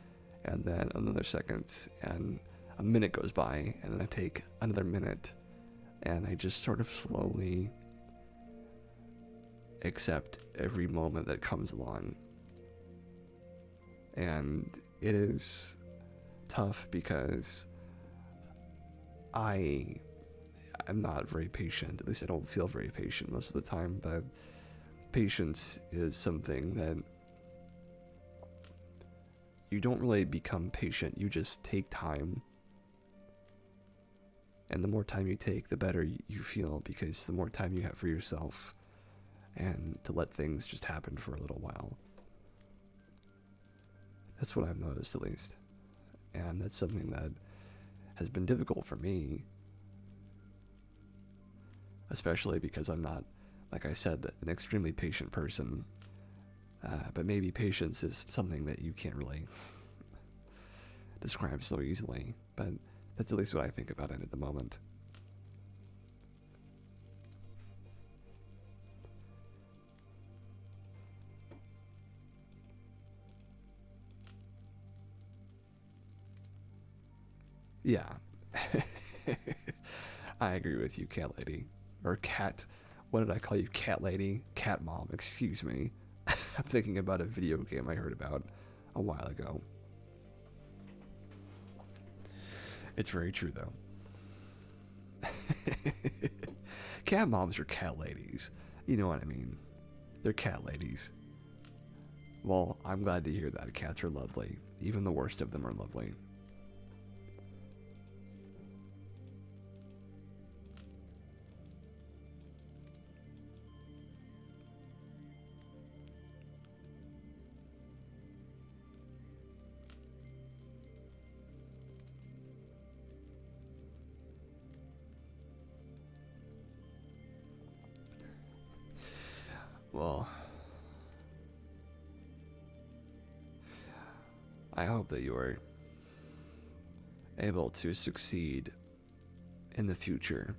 Speaker 1: and then another second, and a minute goes by, and then I take another minute, and I just sort of slowly accept every moment that comes along. And it is tough because I'm not very patient. At least I don't feel very patient most of the time, but patience is something that you don't really become patient. You just take time. And the more time you take, the better you feel, because the more time you have for yourself and to let things just happen for a little while. That's what I've noticed, at least. And that's something that has been difficult for me, especially because I'm not, like I said, an extremely patient person. But maybe patience is something that you can't really describe so easily. But that's at least what I think about it at the moment. Yeah. I agree with you, cat lady. Or cat. What did I call you? Cat lady? Cat mom, excuse me. I'm thinking about a video game I heard about a while ago. It's very true, though. Cat moms are cat ladies. You know what I mean. They're cat ladies. Well, I'm glad to hear that. Cats are lovely. Even the worst of them are lovely. Well, I hope that you're able to succeed in the future,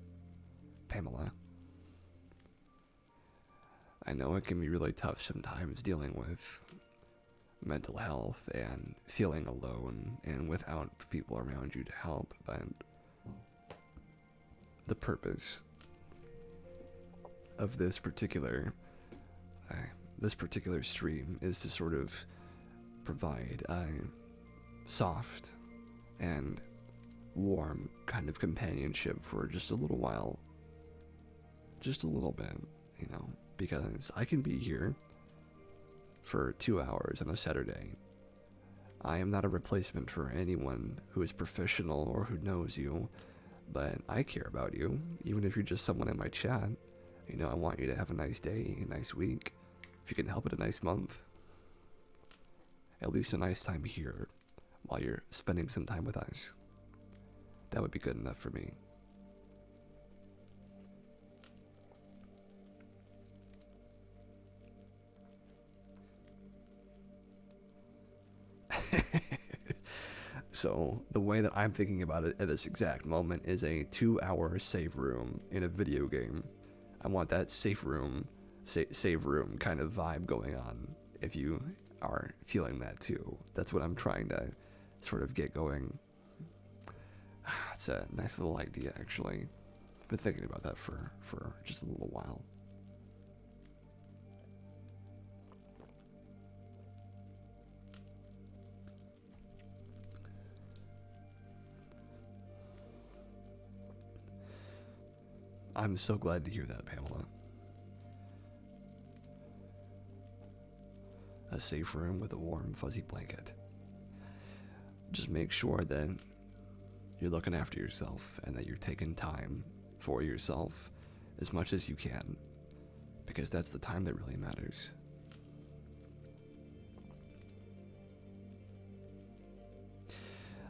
Speaker 1: Pamela. I know it can be really tough sometimes dealing with mental health and feeling alone and without people around you to help, but the purpose of this particular stream is to sort of provide a soft and warm kind of companionship for just a little while, just a little bit, because I can be here for 2 hours on a Saturday. I am not a replacement for anyone who is professional or who knows you, but I care about you, even if you're just someone in my chat. I want you to have a nice day, a nice week, if you can help it, a nice month. At least a nice time here while you're spending some time with us. That would be good enough for me. So, the way that I'm thinking about it at this exact moment is a 2-hour save room in a video game. I want that save room kind of vibe going on, if you are feeling that too. That's what I'm trying to sort of get going. It's a nice little idea, actually. I've been thinking about that for just a little while. I'm so glad to hear that, Pamela. A safe room with a warm, fuzzy blanket. Just make sure that you're looking after yourself and that you're taking time for yourself as much as you can, because that's the time that really matters.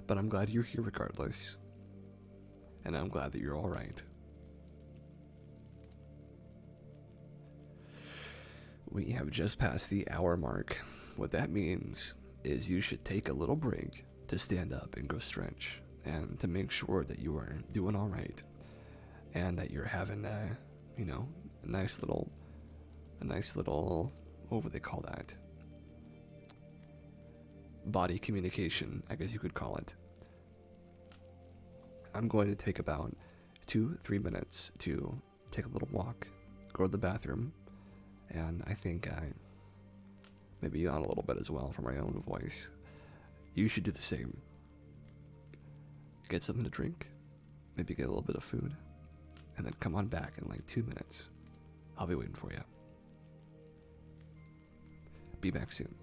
Speaker 1: But I'm glad you're here regardless, and I'm glad that you're all right. We have just passed the hour mark. What that means is you should take a little break to stand up and go stretch, and to make sure that you are doing all right, and that you're having a nice little, what would they call that? Body communication, I guess you could call it. I'm going to take about 2-3 minutes to take a little walk, go to the bathroom, and I think I maybe yawn a little bit as well for my own voice. You should do the same. Get something to drink, maybe get a little bit of food, and then come on back in like 2 minutes. I'll be waiting for you. Be back soon.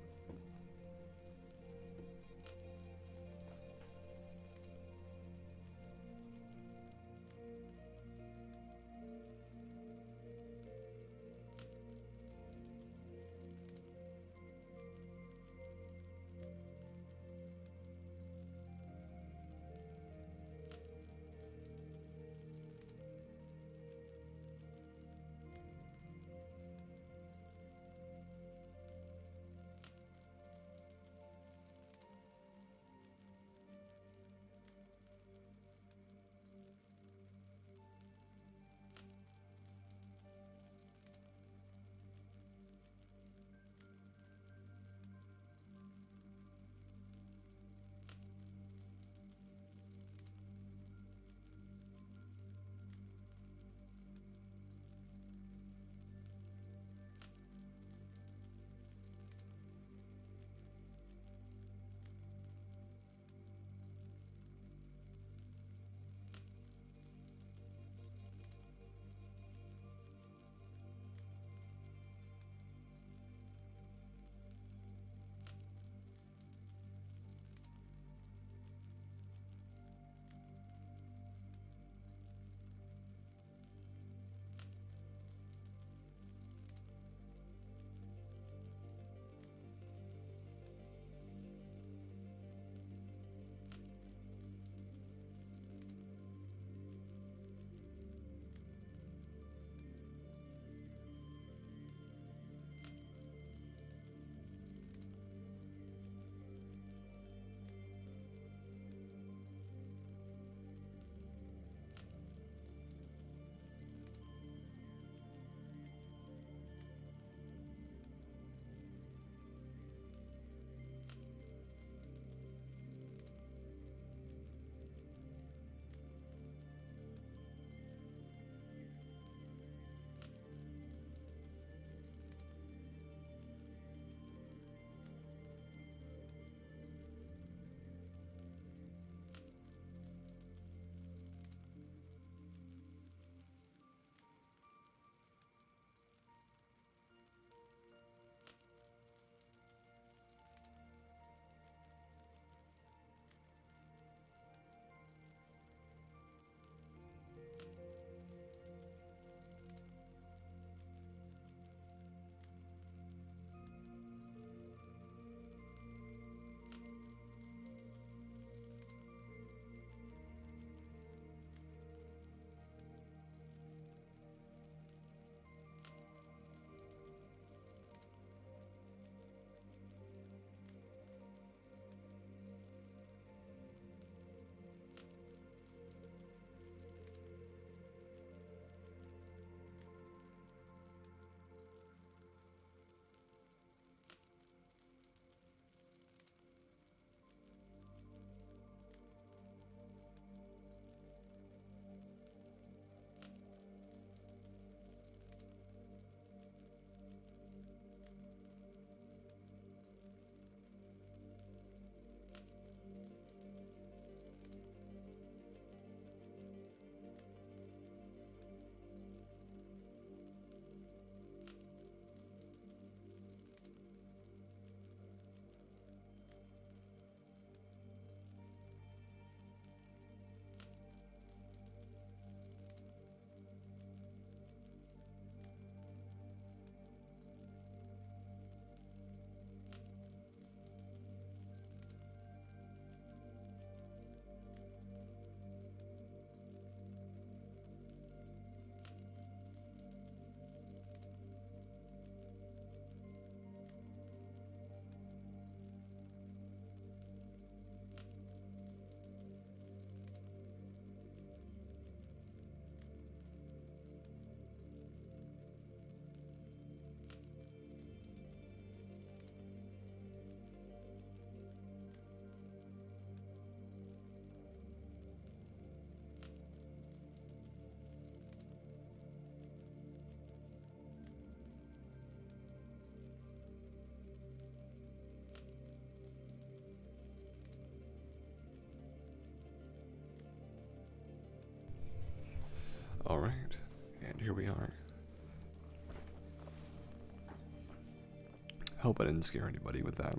Speaker 1: hope I didn't scare anybody with that.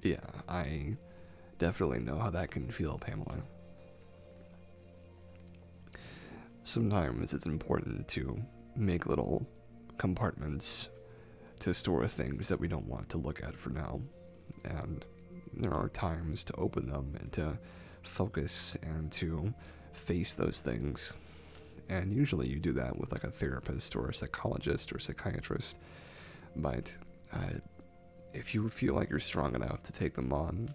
Speaker 1: Yeah, I definitely know how that can feel, Pamela. Sometimes it's important to make little compartments to store things that we don't want to look at for now. And there are times to open them and to focus and to face those things. And usually you do that with like a therapist or a psychologist or psychiatrist. But if you feel like you're strong enough to take them on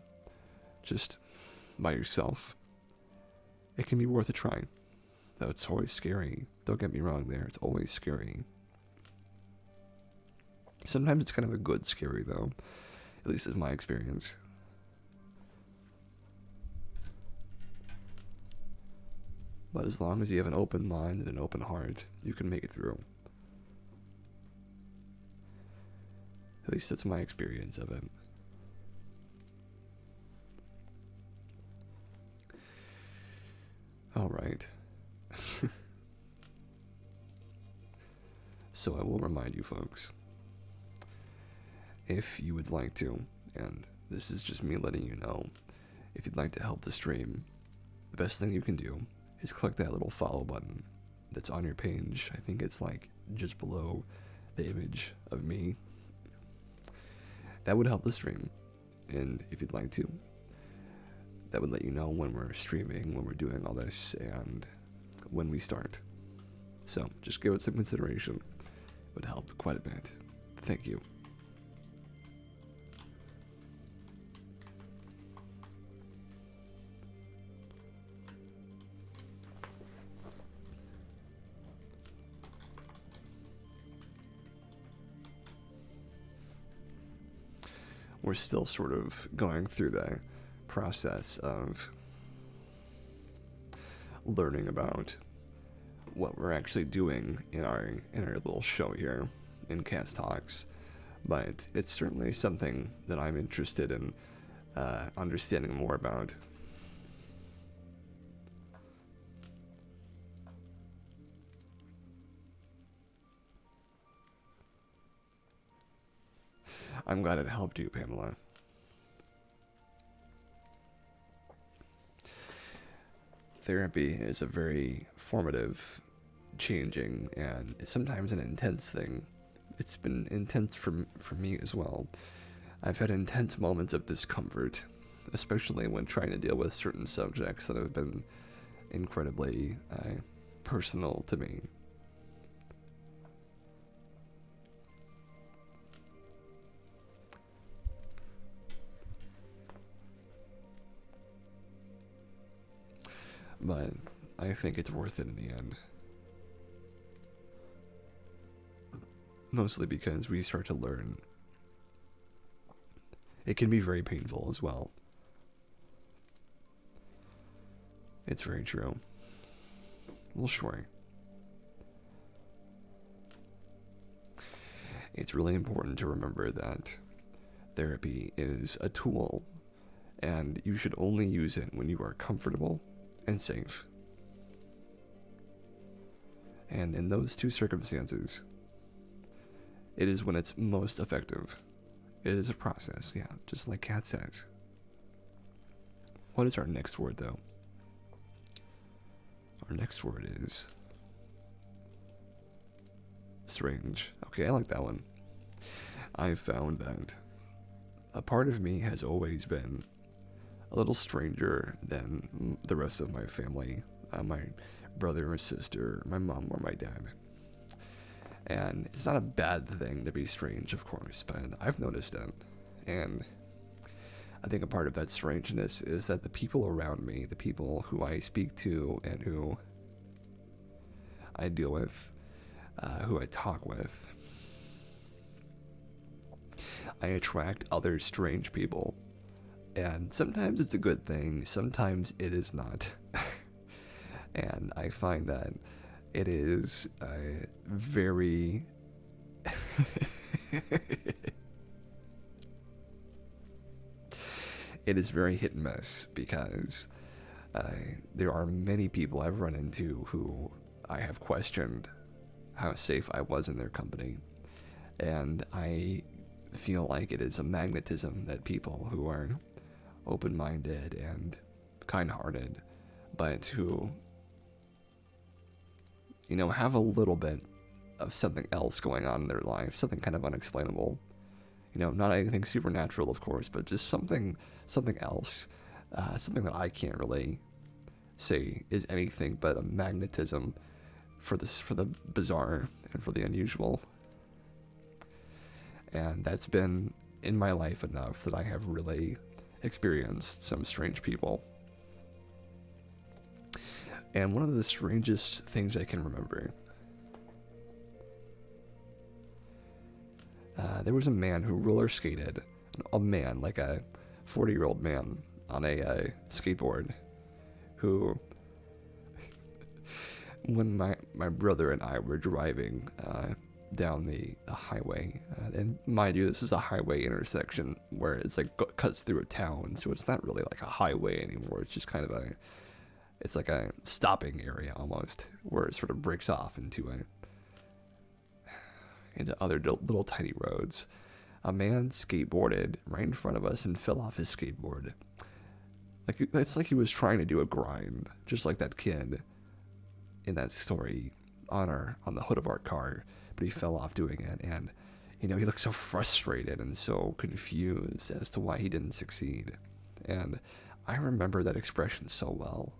Speaker 1: just by yourself, it can be worth a try. Though it's always scary. Don't get me wrong there, it's always scary. Sometimes it's kind of a good scary though, at least is my experience. But as long as you have an open mind and an open heart, you can make it through. At least that's my experience of it. Alright. So I will remind you folks, if you would like to, and this is just me letting you know, if you'd like to help the stream, the best thing you can do is click that little follow button that's on your page. I think it's like just below the image of me. That would help the stream. And if you'd like to, that would let you know when we're streaming, when we're doing all this, and when we start. So just give it some consideration. It would help quite a bit. Thank you. We're still sort of going through the process of learning about what we're actually doing in our little show here in Cast Talks, but it's certainly something that I'm interested in understanding more about. I'm glad it helped you, Pamela. Therapy is a very formative, changing, and sometimes an intense thing. It's been intense for me as well. I've had intense moments of discomfort, especially when trying to deal with certain subjects that have been incredibly personal to me. But I think it's worth it in the end. Mostly because we start to learn. It can be very painful as well. It's very true. Well, sure. It's really important to remember that therapy is a tool, and you should only use it when you are comfortable and safe. And in those two circumstances, it is when it's most effective. It is a process, yeah, just like Kat says. What is our next word, though? Our next word is strange. Okay, I like that one. I've found that a part of me has always been a little stranger than the rest of my family, my brother or sister, my mom or my dad. And it's not a bad thing to be strange, of course, but I've noticed it. And I think a part of that strangeness is that the people around me, the people who I speak to and who I deal with, who I talk with, I attract other strange people. And sometimes it's a good thing, sometimes it is not. And I find that it is very. It is very hit and miss because there are many people I've run into who I have questioned how safe I was in their company. And I feel like it is a magnetism that people who are open minded and kind hearted, but who, have a little bit of something else going on in their life, something kind of unexplainable. Not anything supernatural, of course, but just something else, something that I can't really say is anything but a magnetism for the bizarre and for the unusual. And that's been in my life enough that I have really experienced some strange people. And one of the strangest things I can remember, there was a man who roller skated, a man, like a 40-year-old man on a skateboard, who, when my brother and I were driving down the highway, and mind you, this is a highway intersection where it's like cuts through a town, so it's not really like a highway anymore. It's just kind of it's like a stopping area almost, where it sort of breaks off into other little tiny roads. A man skateboarded right in front of us and fell off his skateboard. It's like he was trying to do a grind, just like that kid in that story on the hood of our car, but he fell off doing it, and he looked so frustrated and so confused as to why he didn't succeed. And I remember that expression so well.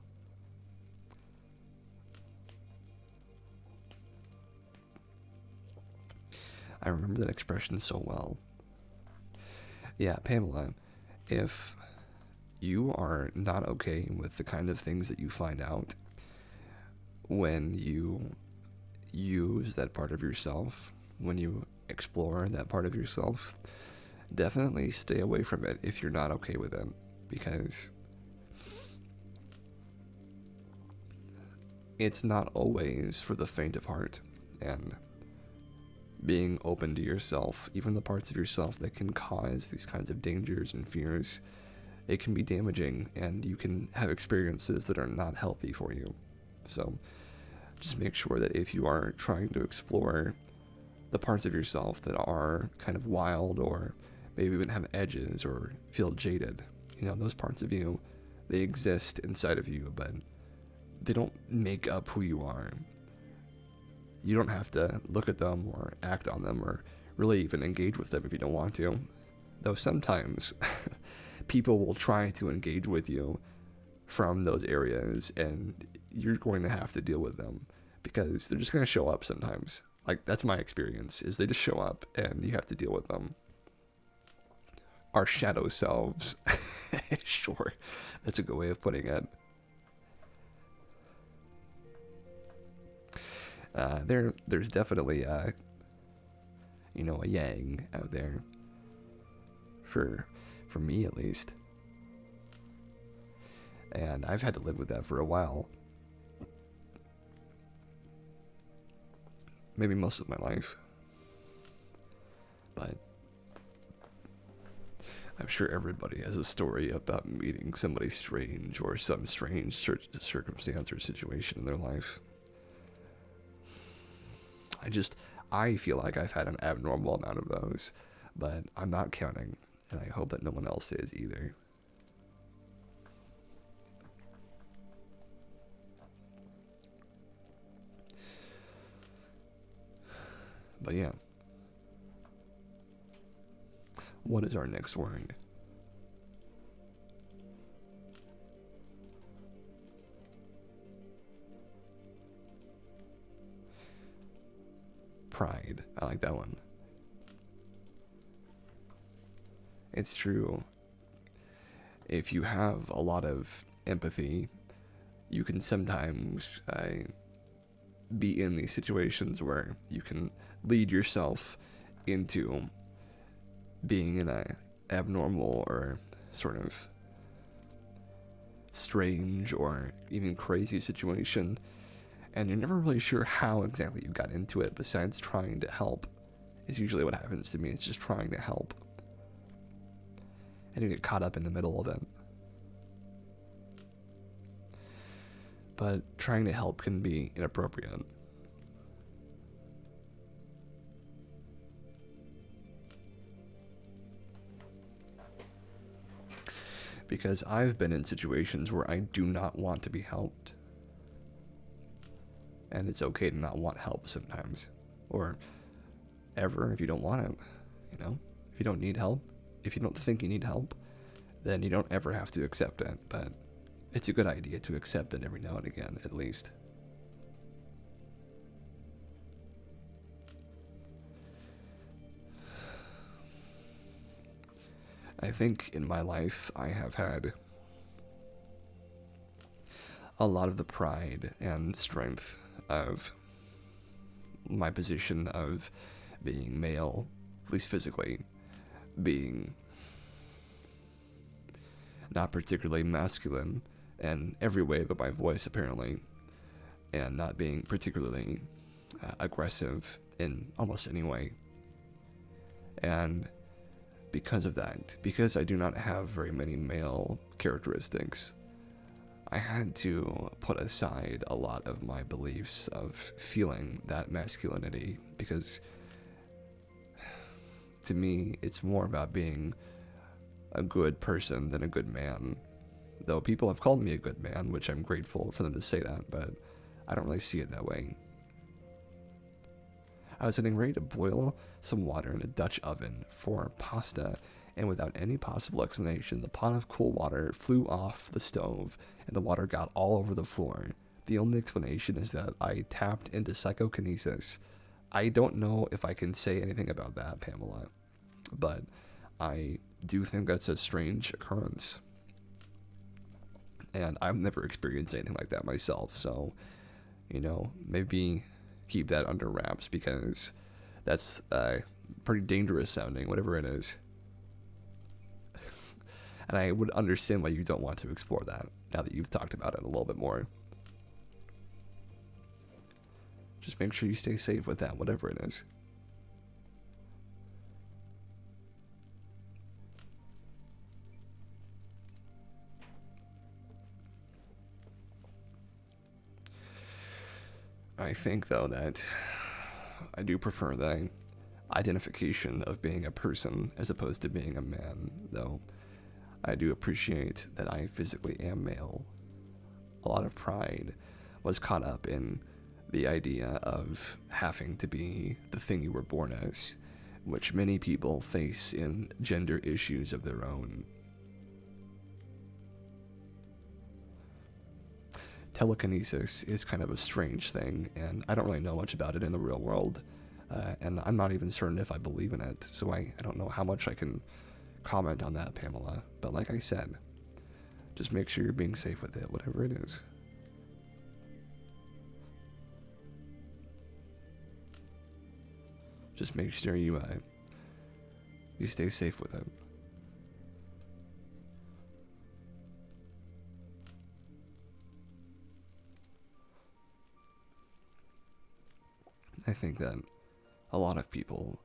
Speaker 1: I remember that expression so well. Yeah, Pamela, if you are not okay with the kind of things that you find out when you use that part of yourself, when you explore that part of yourself, definitely stay away from it if you're not okay with it, because it's not always for the faint of heart. And being open to yourself, even the parts of yourself that can cause these kinds of dangers and fears, it can be damaging, and you can have experiences that are not healthy for you. So just make sure that if you are trying to explore the parts of yourself that are kind of wild, or maybe even have edges or feel jaded, those parts of you, they exist inside of you, but they don't make up who you are. You don't have to look at them or act on them or really even engage with them if you don't want to. Though sometimes people will try to engage with you from those areas, and you're going to have to deal with them because they're just going to show up sometimes. Like, that's my experience, is they just show up and you have to deal with them. Our shadow selves. Sure, that's a good way of putting it. There's definitely a yang out there, for me at least, and I've had to live with that for a while, maybe most of my life, but I'm sure everybody has a story about meeting somebody strange or some strange circumstance or situation in their life. I feel like I've had an abnormal amount of those, but I'm not counting, and I hope that no one else is either. But yeah. What is our next word? Pride. I like that one. It's true. If you have a lot of empathy, you can sometimes be in these situations where you can lead yourself into being in a abnormal or sort of strange or even crazy situation, and you're never really sure how exactly you got into it besides trying to help, is usually what happens to me. It's just trying to help. And you get caught up in the middle of it. But trying to help can be inappropriate. Because I've been in situations where I do not want to be helped. And it's okay to not want help sometimes. Or ever if you don't want it. You know? If you don't need help, if you don't think you need help, then you don't ever have to accept it. But it's a good idea to accept it every now and again, at least. I think in my life I have had a lot of the pride and strength of my position of being male, at least physically, being not particularly masculine in every way but my voice, apparently, and not being particularly aggressive in almost any way. And because of that, because I do not have very many male characteristics, I had to put aside a lot of my beliefs of feeling that masculinity, because to me, it's more about being a good person than a good man. Though people have called me a good man, which I'm grateful for them to say that, but I don't really see it that way. I was getting ready to boil some water in a Dutch oven for pasta, and without any possible explanation, the pot of cool water flew off the stove, and the water got all over the floor. The only explanation is that I tapped into psychokinesis. I don't know if I can say anything about that, Pamela, but I do think that's a strange occurrence. And I've never experienced anything like that myself, so, maybe keep that under wraps, because that's pretty dangerous sounding, whatever it is. And I would understand why you don't want to explore that, now that you've talked about it a little bit more. Just make sure you stay safe with that, whatever it is. I think, though, that I do prefer the identification of being a person as opposed to being a man, though I do appreciate that I physically am male. A lot of pride was caught up in the idea of having to be the thing you were born as, which many people face in gender issues of their own. Telekinesis is kind of a strange thing, and I don't really know much about it in the real world, and I'm not even certain if I believe in it, so I don't know how much I can comment on that, Pamela. But like I said, just make sure you're being safe with it, whatever it is. Just make sure you stay safe with it. I think that a lot of people,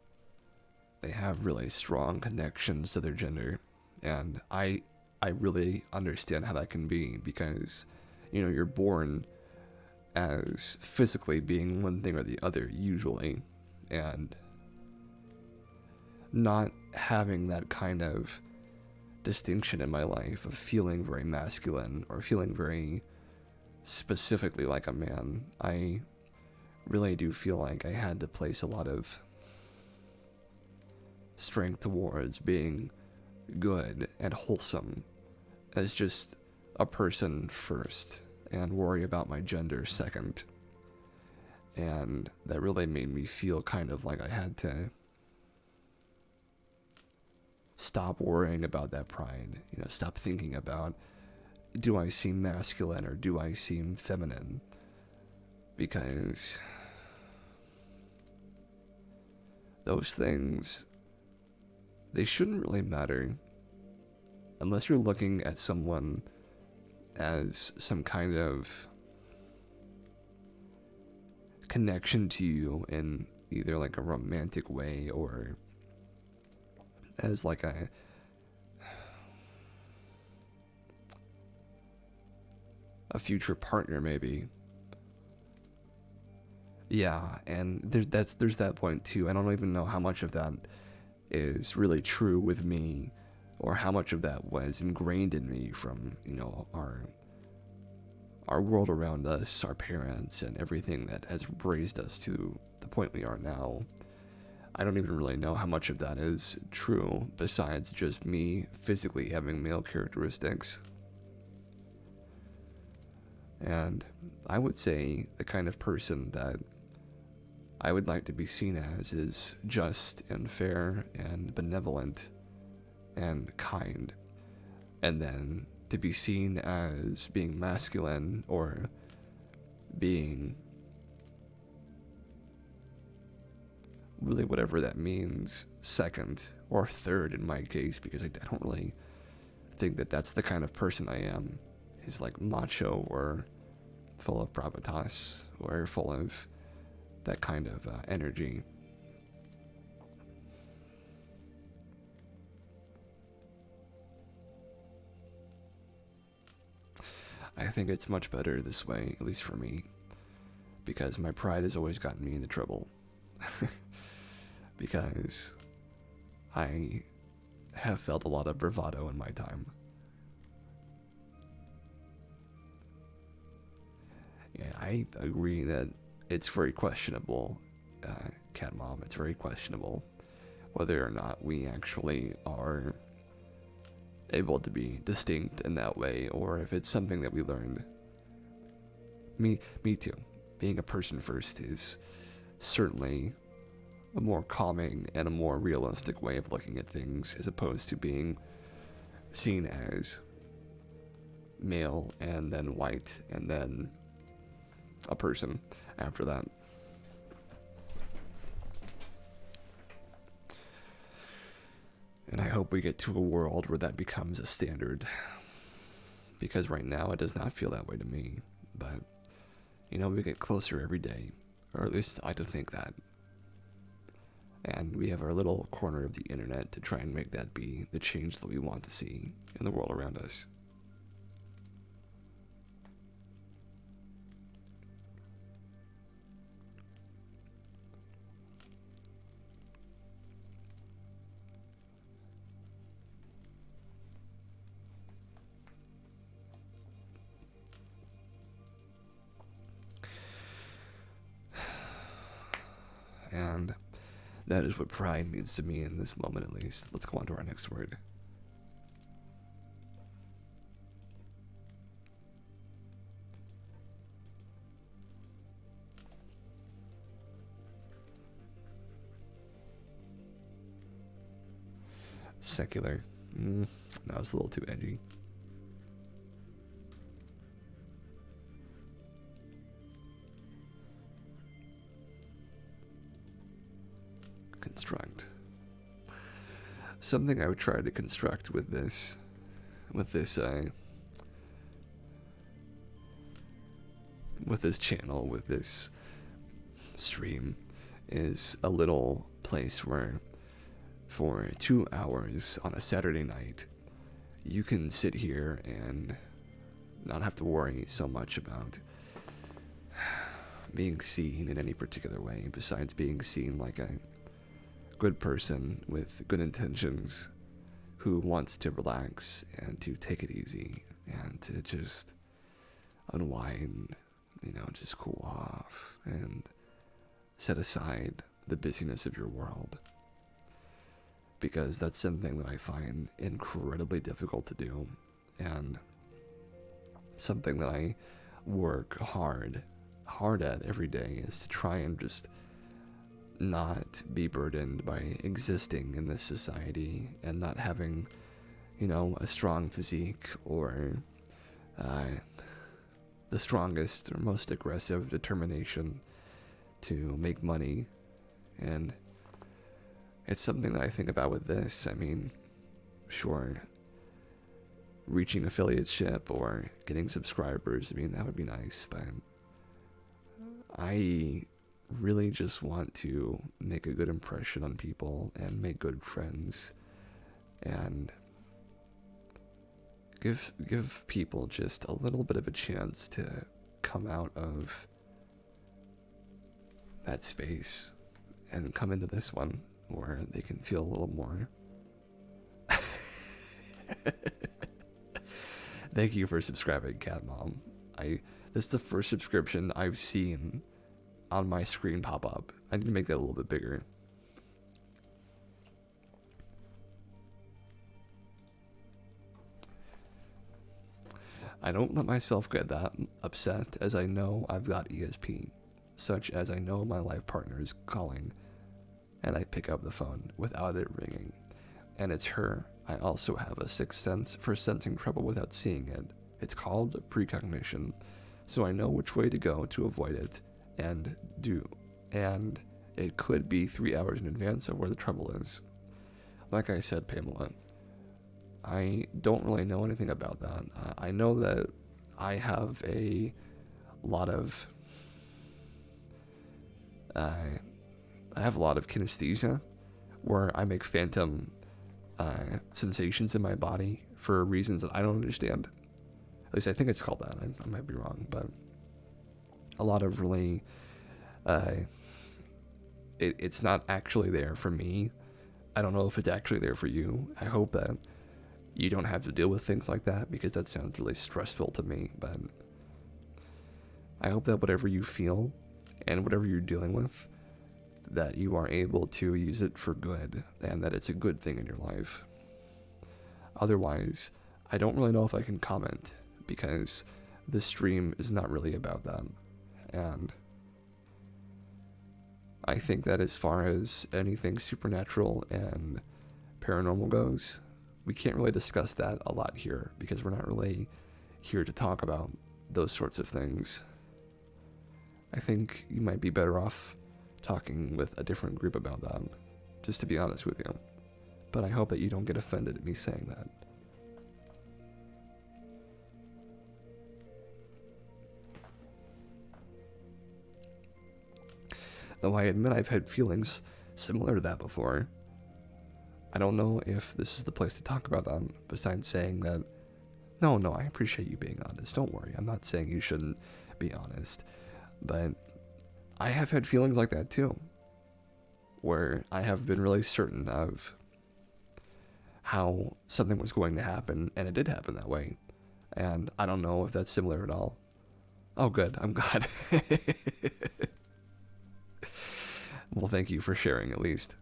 Speaker 1: they have really strong connections to their gender, and I really understand how that can be, because you're born as physically being one thing or the other usually, and not having that kind of distinction in my life of feeling very masculine or feeling very specifically like a man, I really do feel like I had to place a lot of strength towards being good and wholesome as just a person first, and worry about my gender second. And that really made me feel kind of like I had to stop worrying about that pride, stop thinking about, do I seem masculine or do I seem feminine? Because those things, they shouldn't really matter unless you're looking at someone as some kind of connection to you in either like a romantic way or as like a future partner maybe. Yeah, and there's that point too. I don't even know how much of that is really true with me or how much of that was ingrained in me from, our world around us, our parents and everything that has raised us to the point we are now. I don't even really know how much of that is true besides just me physically having male characteristics. And I would say the kind of person that I would like to be seen as is just and fair and benevolent and kind. And then to be seen as being masculine or being really whatever that means, second or third in my case, because I don't really think that that's the kind of person I am, is like macho or full of gravitas or full of that kind of energy. I think it's much better this way, at least for me, because my pride has always gotten me into trouble. Because I have felt a lot of bravado in my time. Yeah, I agree that it's very questionable, Cat Mom. It's very questionable whether or not we actually are able to be distinct in that way, or if it's something that we learned. Me too. Being a person first is certainly a more calming and a more realistic way of looking at things, as opposed to being seen as male and then white and then a person after that. And I hope we get to a world where that becomes a standard, because right now it does not feel that way to me. But we get closer every day, or at least I like to think that. And we have our little corner of the internet to try and make that be the change that we want to see in the world around us. And that is what pride means to me in this moment, at least. Let's go on to our next word. Secular. That was a little too edgy. Construct. Something I would try to construct with this channel, with this stream, is a little place where for 2 hours on a Saturday night you can sit here and not have to worry so much about being seen in any particular way, besides being seen like a good person with good intentions who wants to relax and to take it easy and to just unwind, just cool off and set aside the busyness of your world. Because that's something that I find incredibly difficult to do, and something that I work hard at every day, is to try and just not be burdened by existing in this society and not having, a strong physique or the strongest or most aggressive determination to make money. And it's something that I think about with this. I mean, sure, reaching affiliateship or getting subscribers. I mean, that would be nice, but I really just want to make a good impression on people and make good friends and give people just a little bit of a chance to come out of that space and come into this one where they can feel a little more. Thank you for subscribing, Cat Mom. This is the first subscription I've seen on my screen pop up. I need to make that a little bit bigger. I don't let myself get that upset, as I know I've got ESP, such as I know my life partner is calling, and I pick up the phone without it ringing, and it's her. I also have a sixth sense for sensing trouble without seeing it. It's called precognition, so I know which way to go to avoid it, and it could be 3 hours in advance of where the trouble is. Like I said, Pamela, I don't really know anything about that. I know that I have a lot of kinesthesia, where I make phantom sensations in my body for reasons that I don't understand. At least I think it's called that. I might be wrong, but a lot of really, it's not actually there for me. I don't know if it's actually there for you. I hope that you don't have to deal with things like that, because that sounds really stressful to me, but I hope that whatever you feel and whatever you're dealing with, that you are able to use it for good, and that it's a good thing in your life. Otherwise, I don't really know if I can comment, because this stream is not really about that. And I think that as far as anything supernatural and paranormal goes, we can't really discuss that a lot here, because we're not really here to talk about those sorts of things. I think you might be better off talking with a different group about that, just to be honest with you. But I hope that you don't get offended at me saying that. Though I admit I've had feelings similar to that before. I don't know if this is the place to talk about them, besides saying that, no, I appreciate you being honest. Don't worry, I'm not saying you shouldn't be honest. But I have had feelings like that too, where I have been really certain of how something was going to happen, and it did happen that way. And I don't know if that's similar at all. Oh, good, I'm glad. Well, thank you for sharing, at least.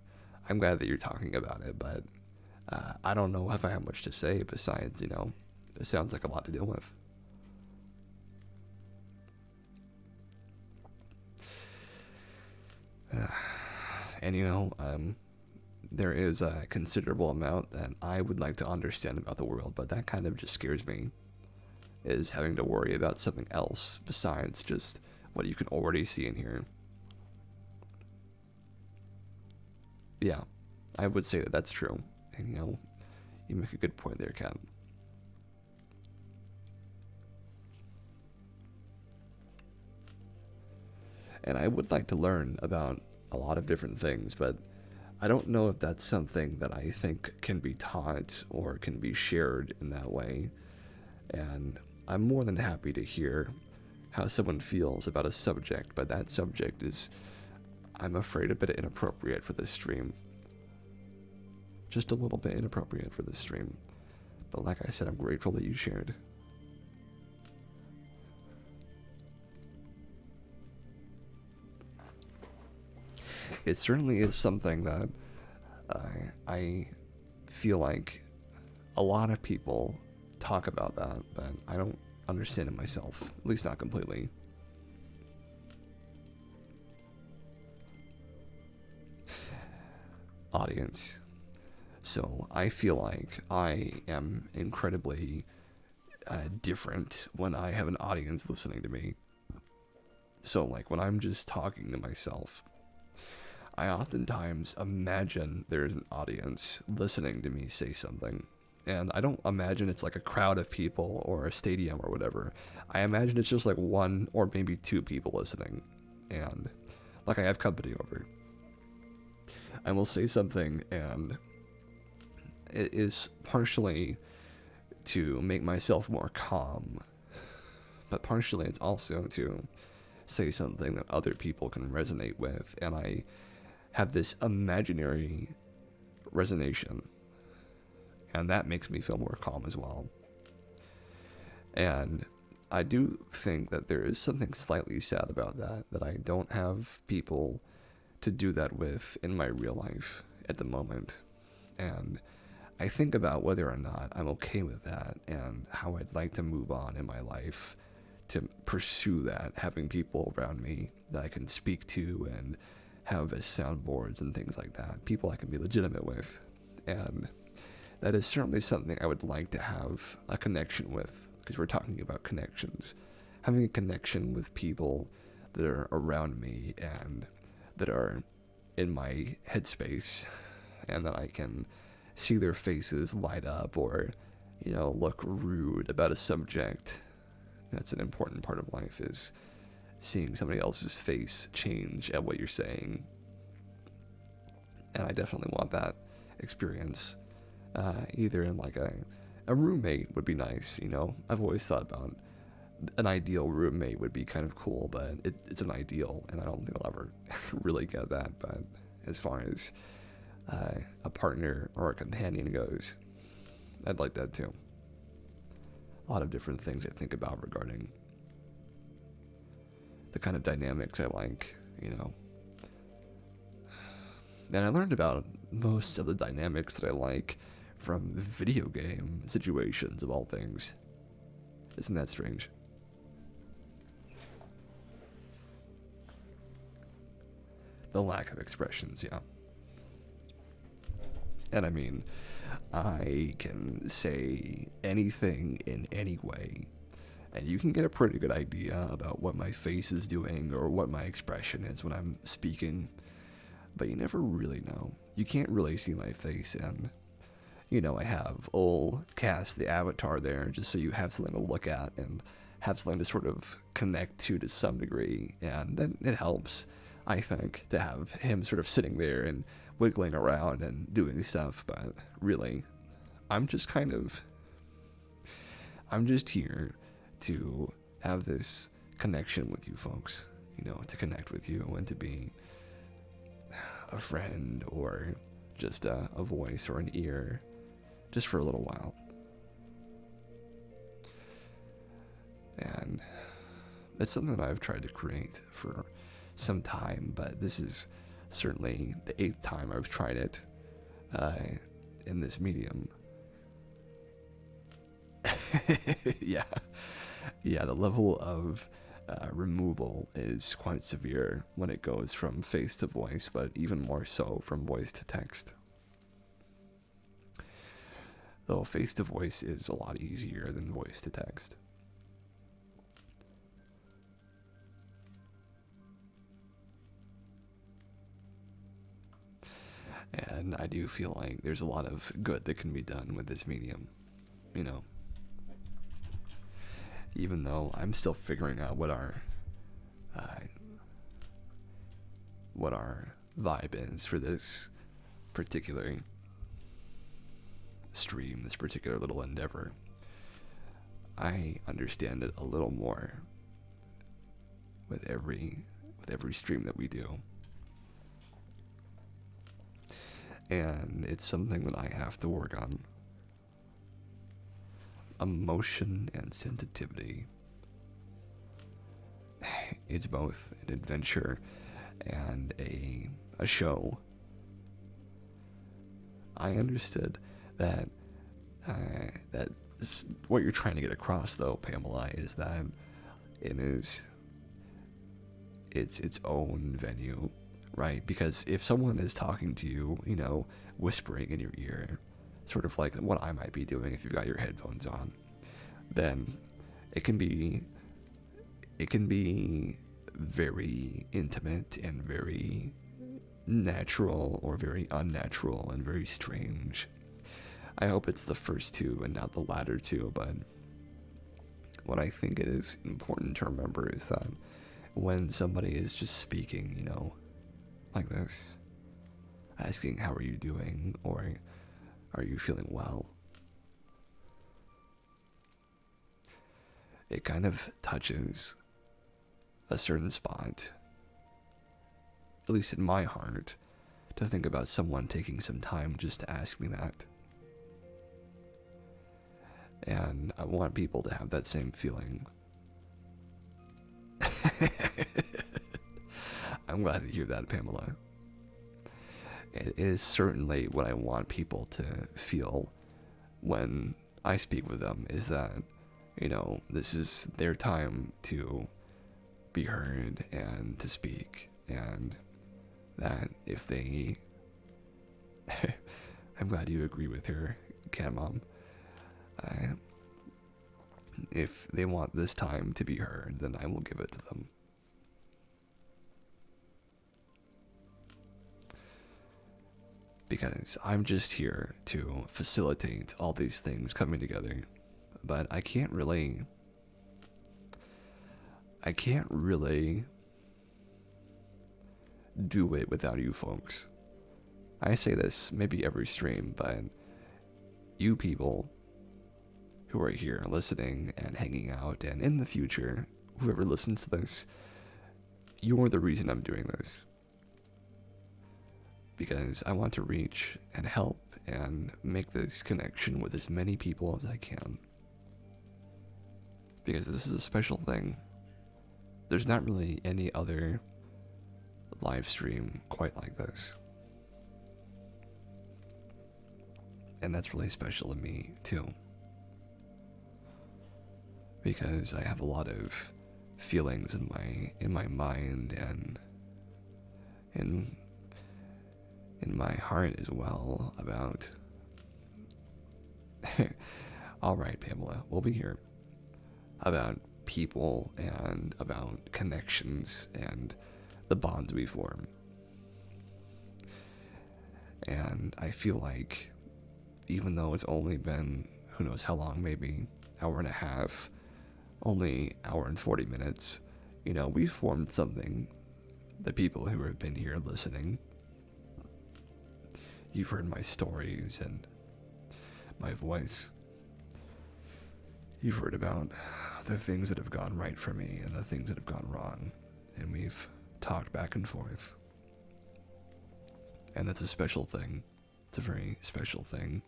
Speaker 1: I'm glad that you're talking about it, but I don't know if I have much to say besides, it sounds like a lot to deal with. And there is a considerable amount that I would like to understand about the world, but that kind of just scares me, is having to worry about something else besides just what you can already see in here. Yeah, I would say that that's true. And, you make a good point there, Kat. And I would like to learn about a lot of different things, but I don't know if that's something that I think can be taught or can be shared in that way. And I'm more than happy to hear how someone feels about a subject, but that subject is, I'm afraid, a bit inappropriate for this stream. Just a little bit inappropriate for this stream. But like I said, I'm grateful that you shared. It certainly is something that I feel like a lot of people talk about that, but I don't understand it myself, at least not completely. Audience. So I feel like I am incredibly different when I have an audience listening to me. So like when I'm just talking to myself, I oftentimes imagine there's an audience listening to me say something, And I don't imagine it's like a crowd of people or a stadium or whatever. I imagine it's just like one or maybe two people listening. And like I have company over. And we'll say something, and it is partially to make myself more calm, but partially it's also to say something that other people can resonate with. And I have this imaginary resonation, and that makes me feel more calm as well. And I do think that there is something slightly sad about that I don't have people to do that with in my real life at the moment. And I think about whether or not I'm okay with that and how I'd like to move on in my life to pursue that, having people around me that I can speak to and have as soundboards and things like that, people I can be legitimate with. And that is certainly something I would like to have a connection with, because we're talking about connections. Having a connection with people that are around me and that are in my headspace, and that I can see their faces light up or, look rude about a subject. That's an important part of life, is seeing somebody else's face change at what you're saying. And I definitely want that experience. Either in like a roommate would be nice, I've always thought about an ideal roommate would be kind of cool, but it's an ideal, and I don't think I'll ever really get that. But as far as a partner or a companion goes, I'd like that too. A lot of different things I think about regarding the kind of dynamics I like, And I learned about most of the dynamics that I like from video game situations, of all things. Isn't that strange? The lack of expressions, yeah. And I mean, I can say anything in any way, and you can get a pretty good idea about what my face is doing or what my expression is when I'm speaking, but you never really know. You can't really see my face, and, I have old cast the avatar there just so you have something to look at and have something to sort of connect to some degree, and then it helps, I think, to have him sort of sitting there and wiggling around and doing stuff. But really, I'm just here to have this connection with you folks, to connect with you and to be a friend or just a voice or an ear, just for a little while. And it's something that I've tried to create for some time, but this is certainly the 8th time I've tried it in this medium. Yeah, the level of removal is quite severe when it goes from face to voice, but even more so from voice to text. Though face to voice is a lot easier than voice to text. And I do feel like there's a lot of good that can be done with this medium, Even though I'm still figuring out what our vibe is for this particular stream, this particular little endeavor. I understand it a little more with every stream that we do. And it's something that I have to work on. Emotion and sensitivity. It's both an adventure and a show. I understood that what you're trying to get across, though, Pamela, is that it's its own venue, right? Because if someone is talking to you, whispering in your ear, sort of like what I might be doing if you've got your headphones on, then it can be very intimate and very natural, or very unnatural and very strange. I hope it's the first two and not the latter two, but what I think it is important to remember is that when somebody is just speaking, like this, asking, how are you doing? Or are you feeling well? It kind of touches a certain spot, at least in my heart, to think about someone taking some time just to ask me that. And I want people to have that same feeling. I'm glad to hear that, Pamela. It is certainly what I want people to feel when I speak with them, is that, this is their time to be heard and to speak, and that if they... I'm glad you agree with her, Cat Mom. If they want this time to be heard, then I will give it to them. Because I'm just here to facilitate all these things coming together. But I can't really do it without you folks. I say this maybe every stream, but you people who are here listening and hanging out, and in the future, whoever listens to this, you're the reason I'm doing this. Because I want to reach and help and make this connection with as many people as I can. Because this is a special thing. There's not really any other live stream quite like this. And that's really special to me, too. Because I have a lot of feelings in my mind and in my heart as well about... Alright, Pamela, we'll be here. About people and about connections and the bonds we form. And I feel like, even though it's only been, who knows how long, maybe hour and a half, only hour and 40 minutes, we formed something. The people who have been here listening, you've heard my stories and my voice. You've heard about the things that have gone right for me and the things that have gone wrong. And we've talked back and forth. And that's a special thing. It's a very special thing.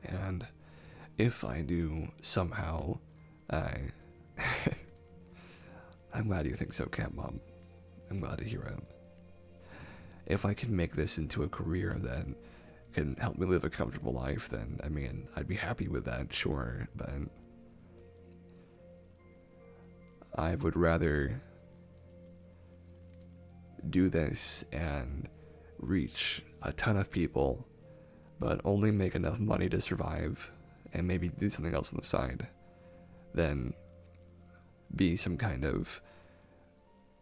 Speaker 1: And if I do somehow, I'm glad you think so, Cat Mom. I'm glad to hear it. If I can make this into a career that can help me live a comfortable life, then, I'd be happy with that, sure, but I would rather do this and reach a ton of people, but only make enough money to survive and maybe do something else on the side, than be some kind of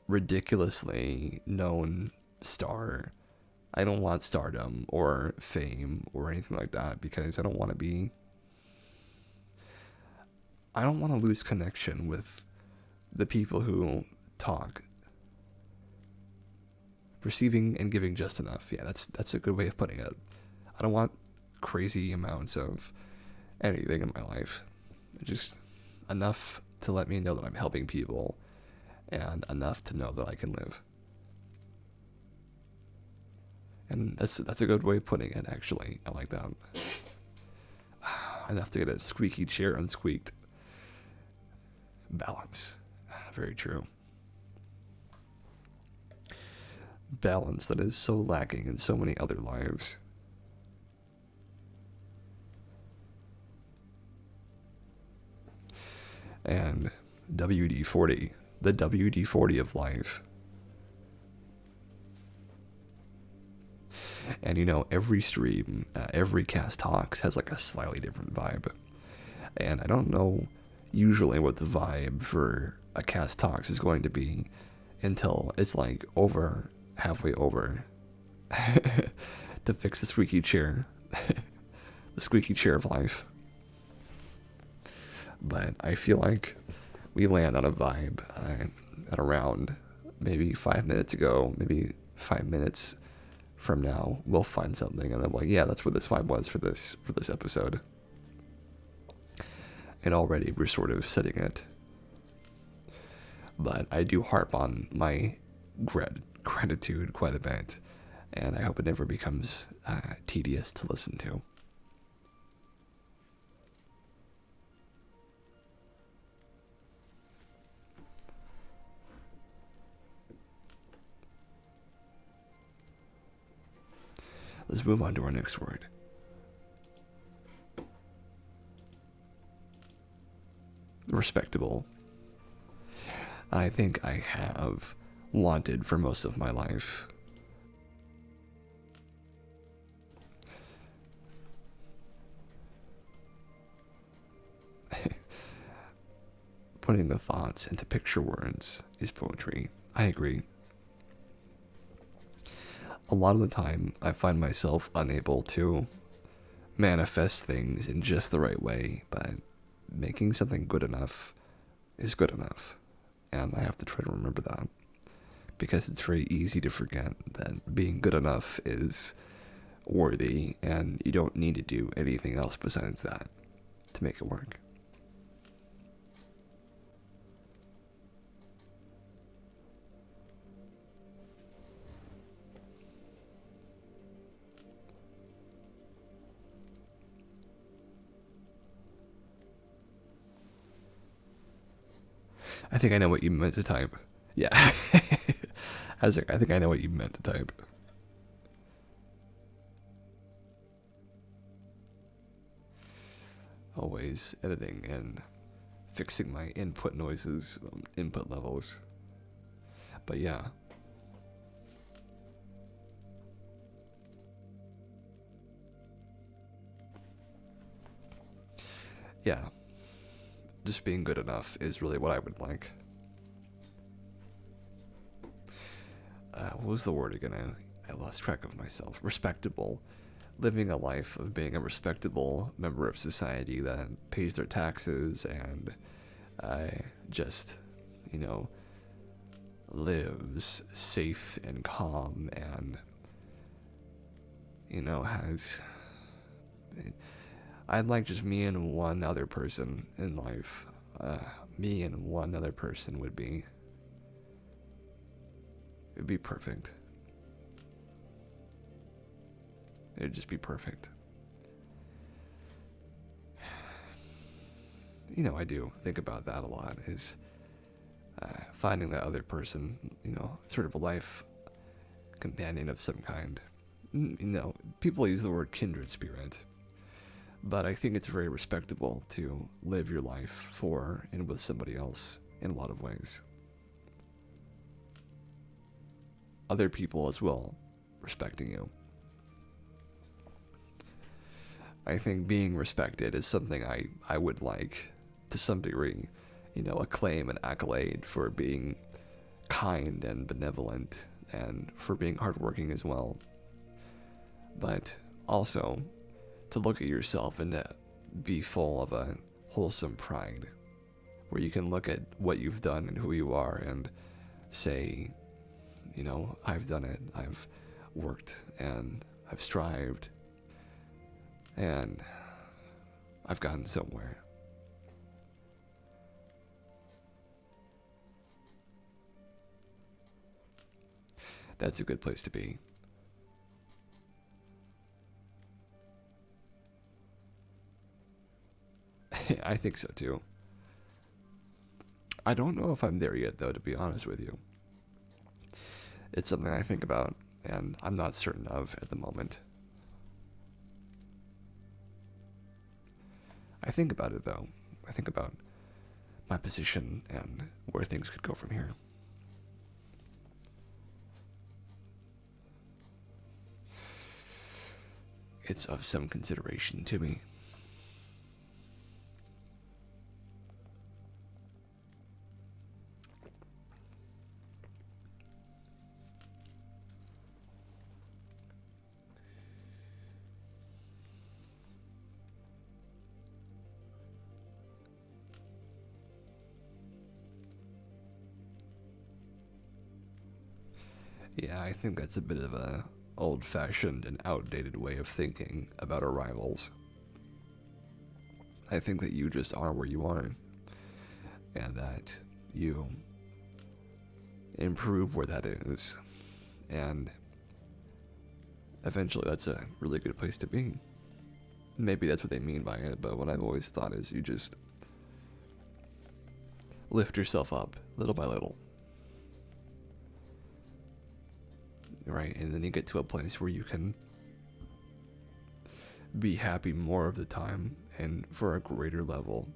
Speaker 1: ridiculously known star. I don't want stardom or fame or anything like that, because I don't want to lose connection with the people who talk. Receiving and giving just enough. Yeah, that's a good way of putting it. I don't want crazy amounts of anything in my life. Just enough to let me know that I'm helping people, and enough to know that I can live. And that's a good way of putting it, actually. I like that. Enough to get a squeaky chair unsqueaked. Balance. Very true. Balance that is so lacking in so many other lives. And WD-40, the WD-40 of life. And you know, every stream, every cast talks has like a slightly different vibe. And I don't know usually what the vibe for a cast talks is going to be until it's like over, halfway over, to fix the squeaky chair. The squeaky chair of life. But I feel like we land on a vibe at around maybe 5 minutes ago, maybe 5 minutes from now, we'll find something, and I'm like, yeah, that's what this vibe was for this episode. And already we're sort of setting it. But I do harp on my gratitude quite a bit, and I hope it never becomes tedious to listen to. Let's move on to our next word. Respectable. I think I have wanted for most of my life. Putting the thoughts into picture words is poetry. I agree. A lot of the time, I find myself unable to manifest things in just the right way, but making something good enough is good enough. And I have to try to remember that, because it's very easy to forget that being good enough is worthy, and you don't need to do anything else besides that to make it work. I think I know what you meant to type. Yeah. I was like, I think I know what you meant to type. Always editing and fixing my input noises, input levels. But yeah. Yeah. Just being good enough is really what I would like. What was the word again? I lost track of myself. Respectable. Living a life of being a respectable member of society that pays their taxes and just, lives safe and calm and, has... I'd like just me and one other person in life. Me and one other person would be... It'd be perfect. It'd just be perfect. I do think about that a lot, is finding that other person, sort of a life companion of some kind. People use the word kindred spirit, but I think it's very respectable to live your life for and with somebody else in a lot of ways. Other people as well respecting you. I think being respected is something I would like to some degree, acclaim and accolade for being kind and benevolent and for being hardworking as well. But also to look at yourself and to be full of a wholesome pride, where you can look at what you've done and who you are and say, I've done it, I've worked and I've strived and I've gotten somewhere. That's a good place to be. I think so too. I don't know if I'm there yet, though, to be honest with you. It's something I think about, and I'm not certain of at the moment. I think about it, though. I think about my position and where things could go from here. it's of some consideration to me. Yeah, I think that's a bit of a old-fashioned and outdated way of thinking about our rivals. I think that you just are where you are, and that you improve where that is, and eventually that's a really good place to be. Maybe that's what they mean by it, but what I've always thought is you just lift yourself up little by little. Right, and then you get to a place where you can be happy more of the time and for a greater level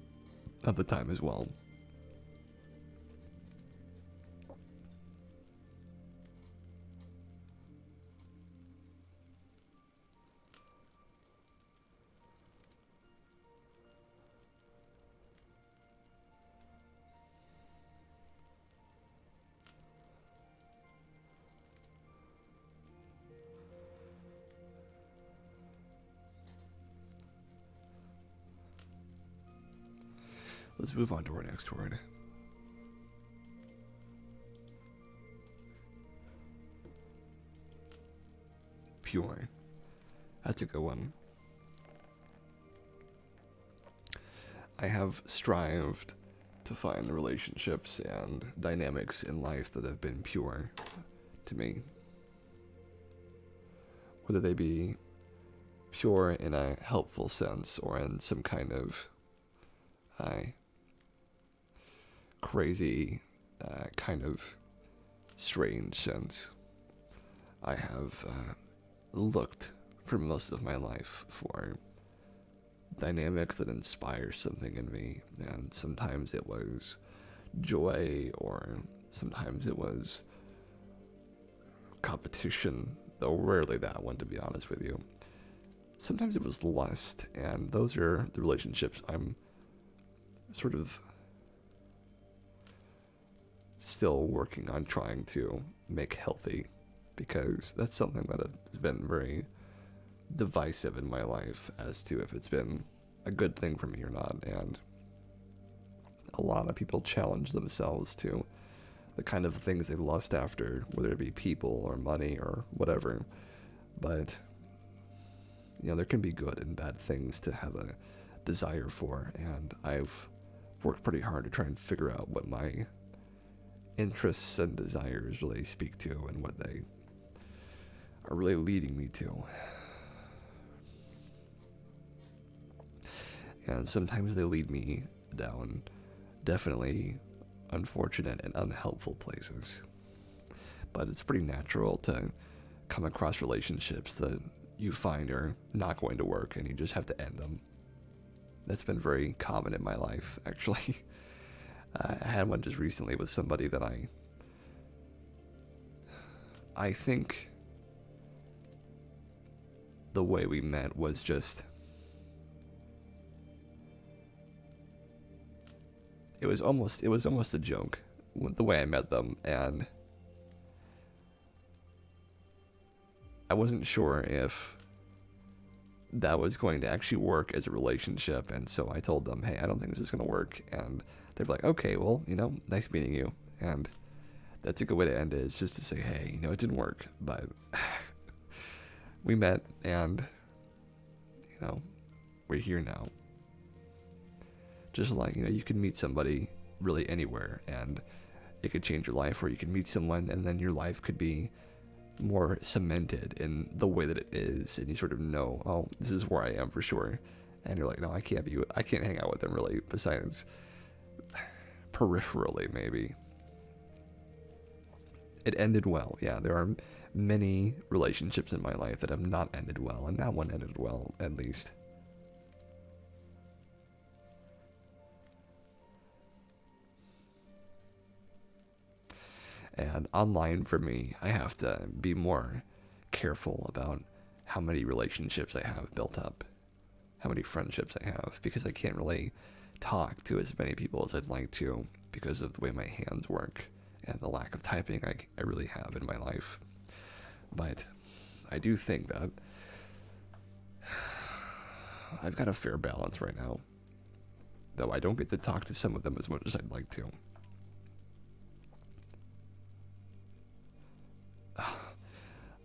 Speaker 1: of the time as well. Let's move on to our next word. Pure. That's a good one. I have strived to find relationships and dynamics in life that have been pure to me. Whether they be pure in a helpful sense or in some kind of crazy, kind of strange sense. I have looked for most of my life for dynamics that inspire something in me, and sometimes it was joy, or sometimes it was competition, though rarely that one, to be honest with you. Sometimes it was lust, and those are the relationships I'm sort of still working on trying to make healthy, because that's something that has been very divisive in my life as to if it's been a good thing for me or not. And a lot of people challenge themselves to the kind of things they lust after, whether it be people or money or whatever. But there can be good and bad things to have a desire for, and I've worked pretty hard to try and figure out what my interests and desires really speak to and what they are really leading me to. And sometimes they lead me down definitely unfortunate and unhelpful places. But it's pretty natural to come across relationships that you find are not going to work and you just have to end them. That's been very common in my life, actually. I had one just recently with somebody that I think the way we met was just, it was almost a joke, the way I met them, and I wasn't sure if that was going to actually work as a relationship, and so I told them, hey, I don't think this is going to work, and they're like, okay, well, nice meeting you, and that's a good way to end it, is just to say, hey, it didn't work, but we met, and, we're here now. Just like, you can meet somebody really anywhere, and it could change your life, or you can meet someone, and then your life could be more cemented in the way that it is, and you sort of know, oh, this is where I am for sure, and you're like, no, I can't hang out with them really, besides peripherally maybe. It ended well. Yeah, there are many relationships in my life that have not ended well, and that one ended well, at least. And online for me, I have to be more careful about how many relationships I have built up, how many friendships I have, because I can't really talk to as many people as I'd like to because of the way my hands work and the lack of typing I really have in my life. But I do think that I've got a fair balance right now, though I don't get to talk to some of them as much as I'd like to.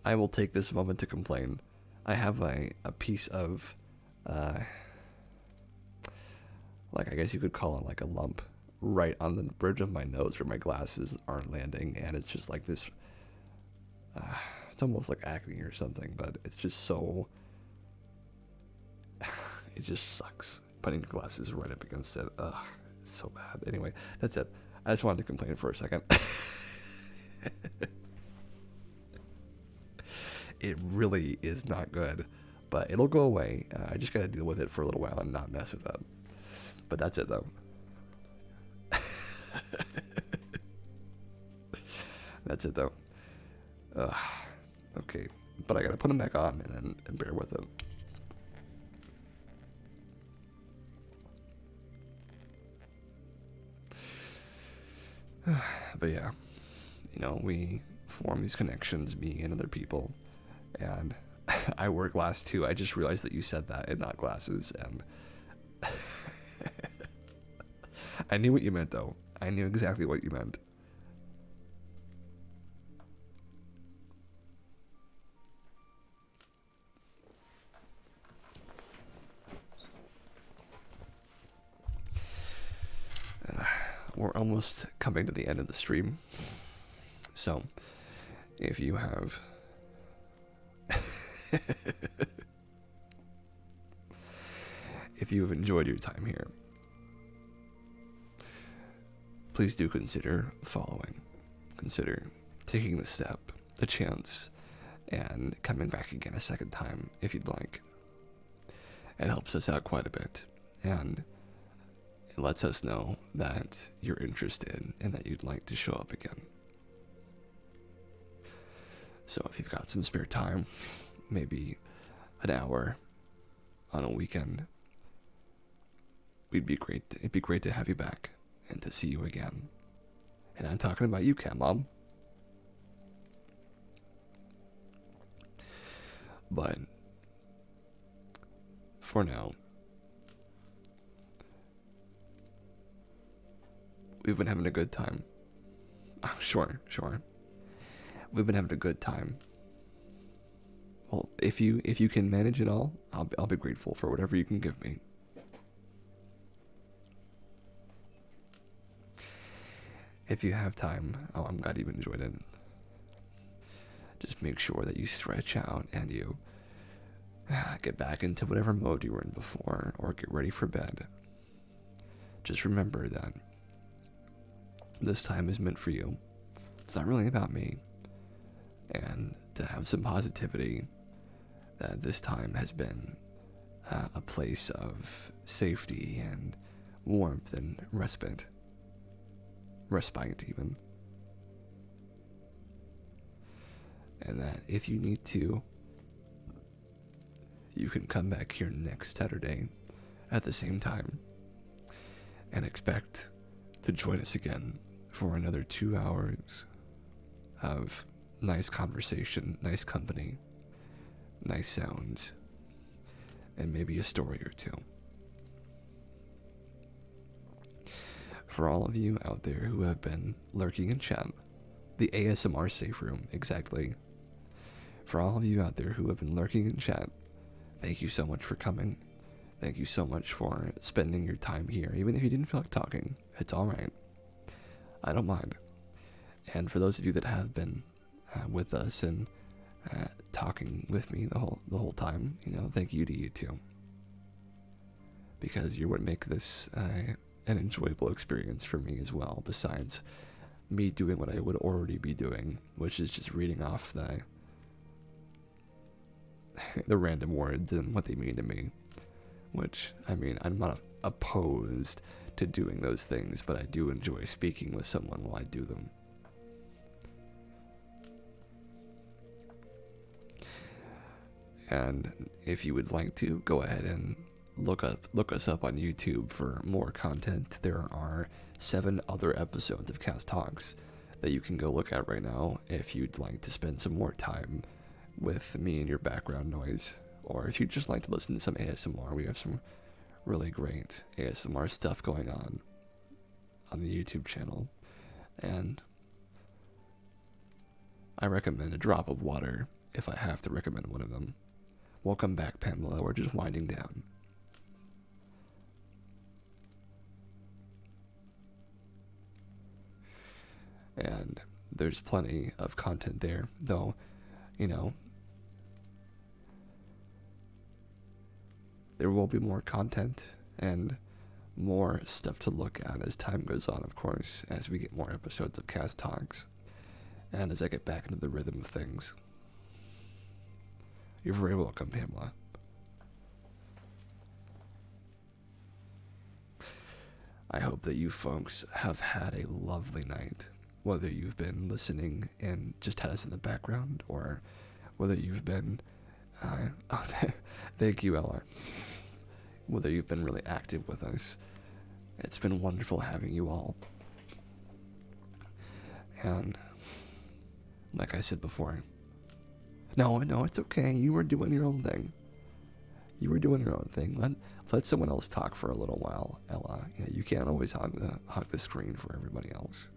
Speaker 1: I will take this moment to complain. I have a piece of, like, I guess you could call it like a lump right on the bridge of my nose where my glasses aren't landing, and it's just like this, it's almost like acne or something, but it's just so, it just sucks putting your glasses right up against it. Ugh, it's so bad. Anyway, that's it. I just wanted to complain for a second. It really is not good, but it'll go away. I just gotta deal with it for a little while and not mess with that. But that's it, though. That's it, though. Okay, but I gotta put them back on and bear with it. But yeah, you know, we form these connections, me and other people, and I wear glass too. I just realized that you said that and not glasses, and I knew what you meant, though. I knew exactly what you meant. We're almost coming to the end of the stream, so if you have if you have enjoyed your time here, please do consider following. Consider taking the step, the chance, and coming back again a second time if you'd like. It helps us out quite a bit, and it lets us know that you're interested and that you'd like to show up again. So if you've got some spare time, maybe an hour on a weekend, it'd be great to have you back and to see you again. And I'm talking about you, Cat Mom. But for now, we've been having a good time. Oh, sure. We've been having a good time. Well, if you can manage it all, I'll be grateful for whatever you can give me. If you have time, I'm glad you've enjoyed it. Just make sure that you stretch out and you get back into whatever mode you were in before, or get ready for bed. Just remember that this time is meant for you. It's not really about me. And to have some positivity, that this time has been a place of safety and warmth and respite even. And that if you need to, you can come back here next Saturday at the same time and expect to join us again for another 2 hours of nice conversation, nice company, nice sounds, and maybe a story or two. For all of you out there who have been lurking in chat, the ASMR safe room, exactly. For all of you out there who have been lurking in chat, thank you so much for coming. Thank you so much for spending your time here, even if you didn't feel like talking. It's alright. I don't mind. And for those of you that have been with us and talking with me the whole time, thank you to you too. Because you're what make this an enjoyable experience for me as well, besides me doing what I would already be doing, which is just reading off the random words and what they mean to me. Which, I mean, I'm not opposed to doing those things, but I do enjoy speaking with someone while I do them. And if you would like to, go ahead and look us up on YouTube for more content. There are 7 other episodes of Cast Talks that you can go look at right now if you'd like to spend some more time with me and your background noise, or if you'd just like to listen to some ASMR. We have some really great ASMR stuff going on the YouTube channel, and I recommend A Drop of Water if I have to recommend one of them. Welcome back, Pamela. We're just winding down. And there's plenty of content there, though, you know, there will be more content and more stuff to look at as time goes on, of course, as we get more episodes of Cast Talks, and as I get back into the rhythm of things. You're very welcome, Pamela. I hope that you folks have had a lovely night, whether you've been listening and just had us in the background, or whether you've been, thank you, Ella, whether you've been really active with us. It's been wonderful having you all. And like I said before, no, it's okay. You were doing your own thing. You were doing your own thing. Let someone else talk for a little while, Ella. You can't always hog the screen for everybody else.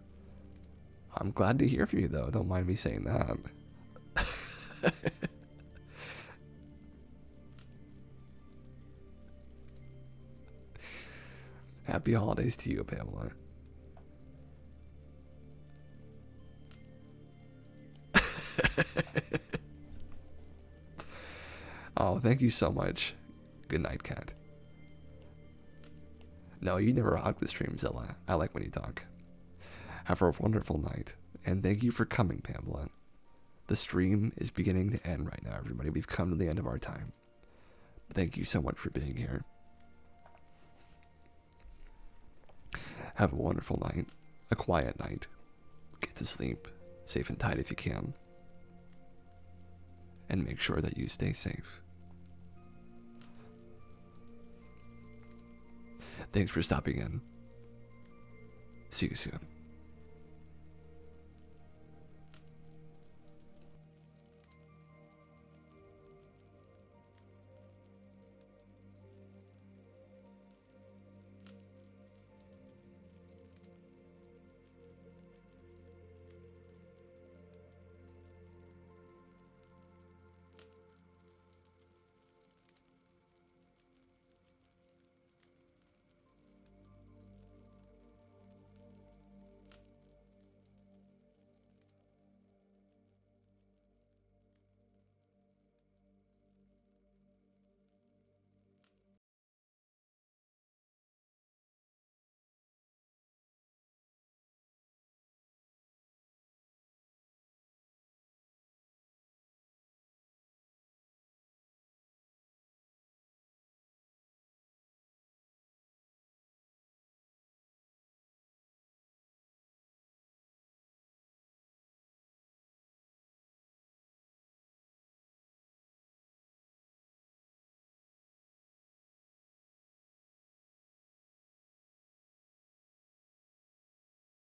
Speaker 1: I'm glad to hear from you, though. Don't mind me saying that. Happy holidays to you, Pamela. Oh, thank you so much. Good night, cat. No, you never hog the stream, Zilla. I like when you talk. Have a wonderful night, and thank you for coming, Pamela. The stream is beginning to end right now, everybody. We've come to the end of our time. Thank you so much for being here. Have a wonderful night, a quiet night. Get to sleep, safe and tight if you can. And make sure that you stay safe. Thanks for stopping in. See you soon.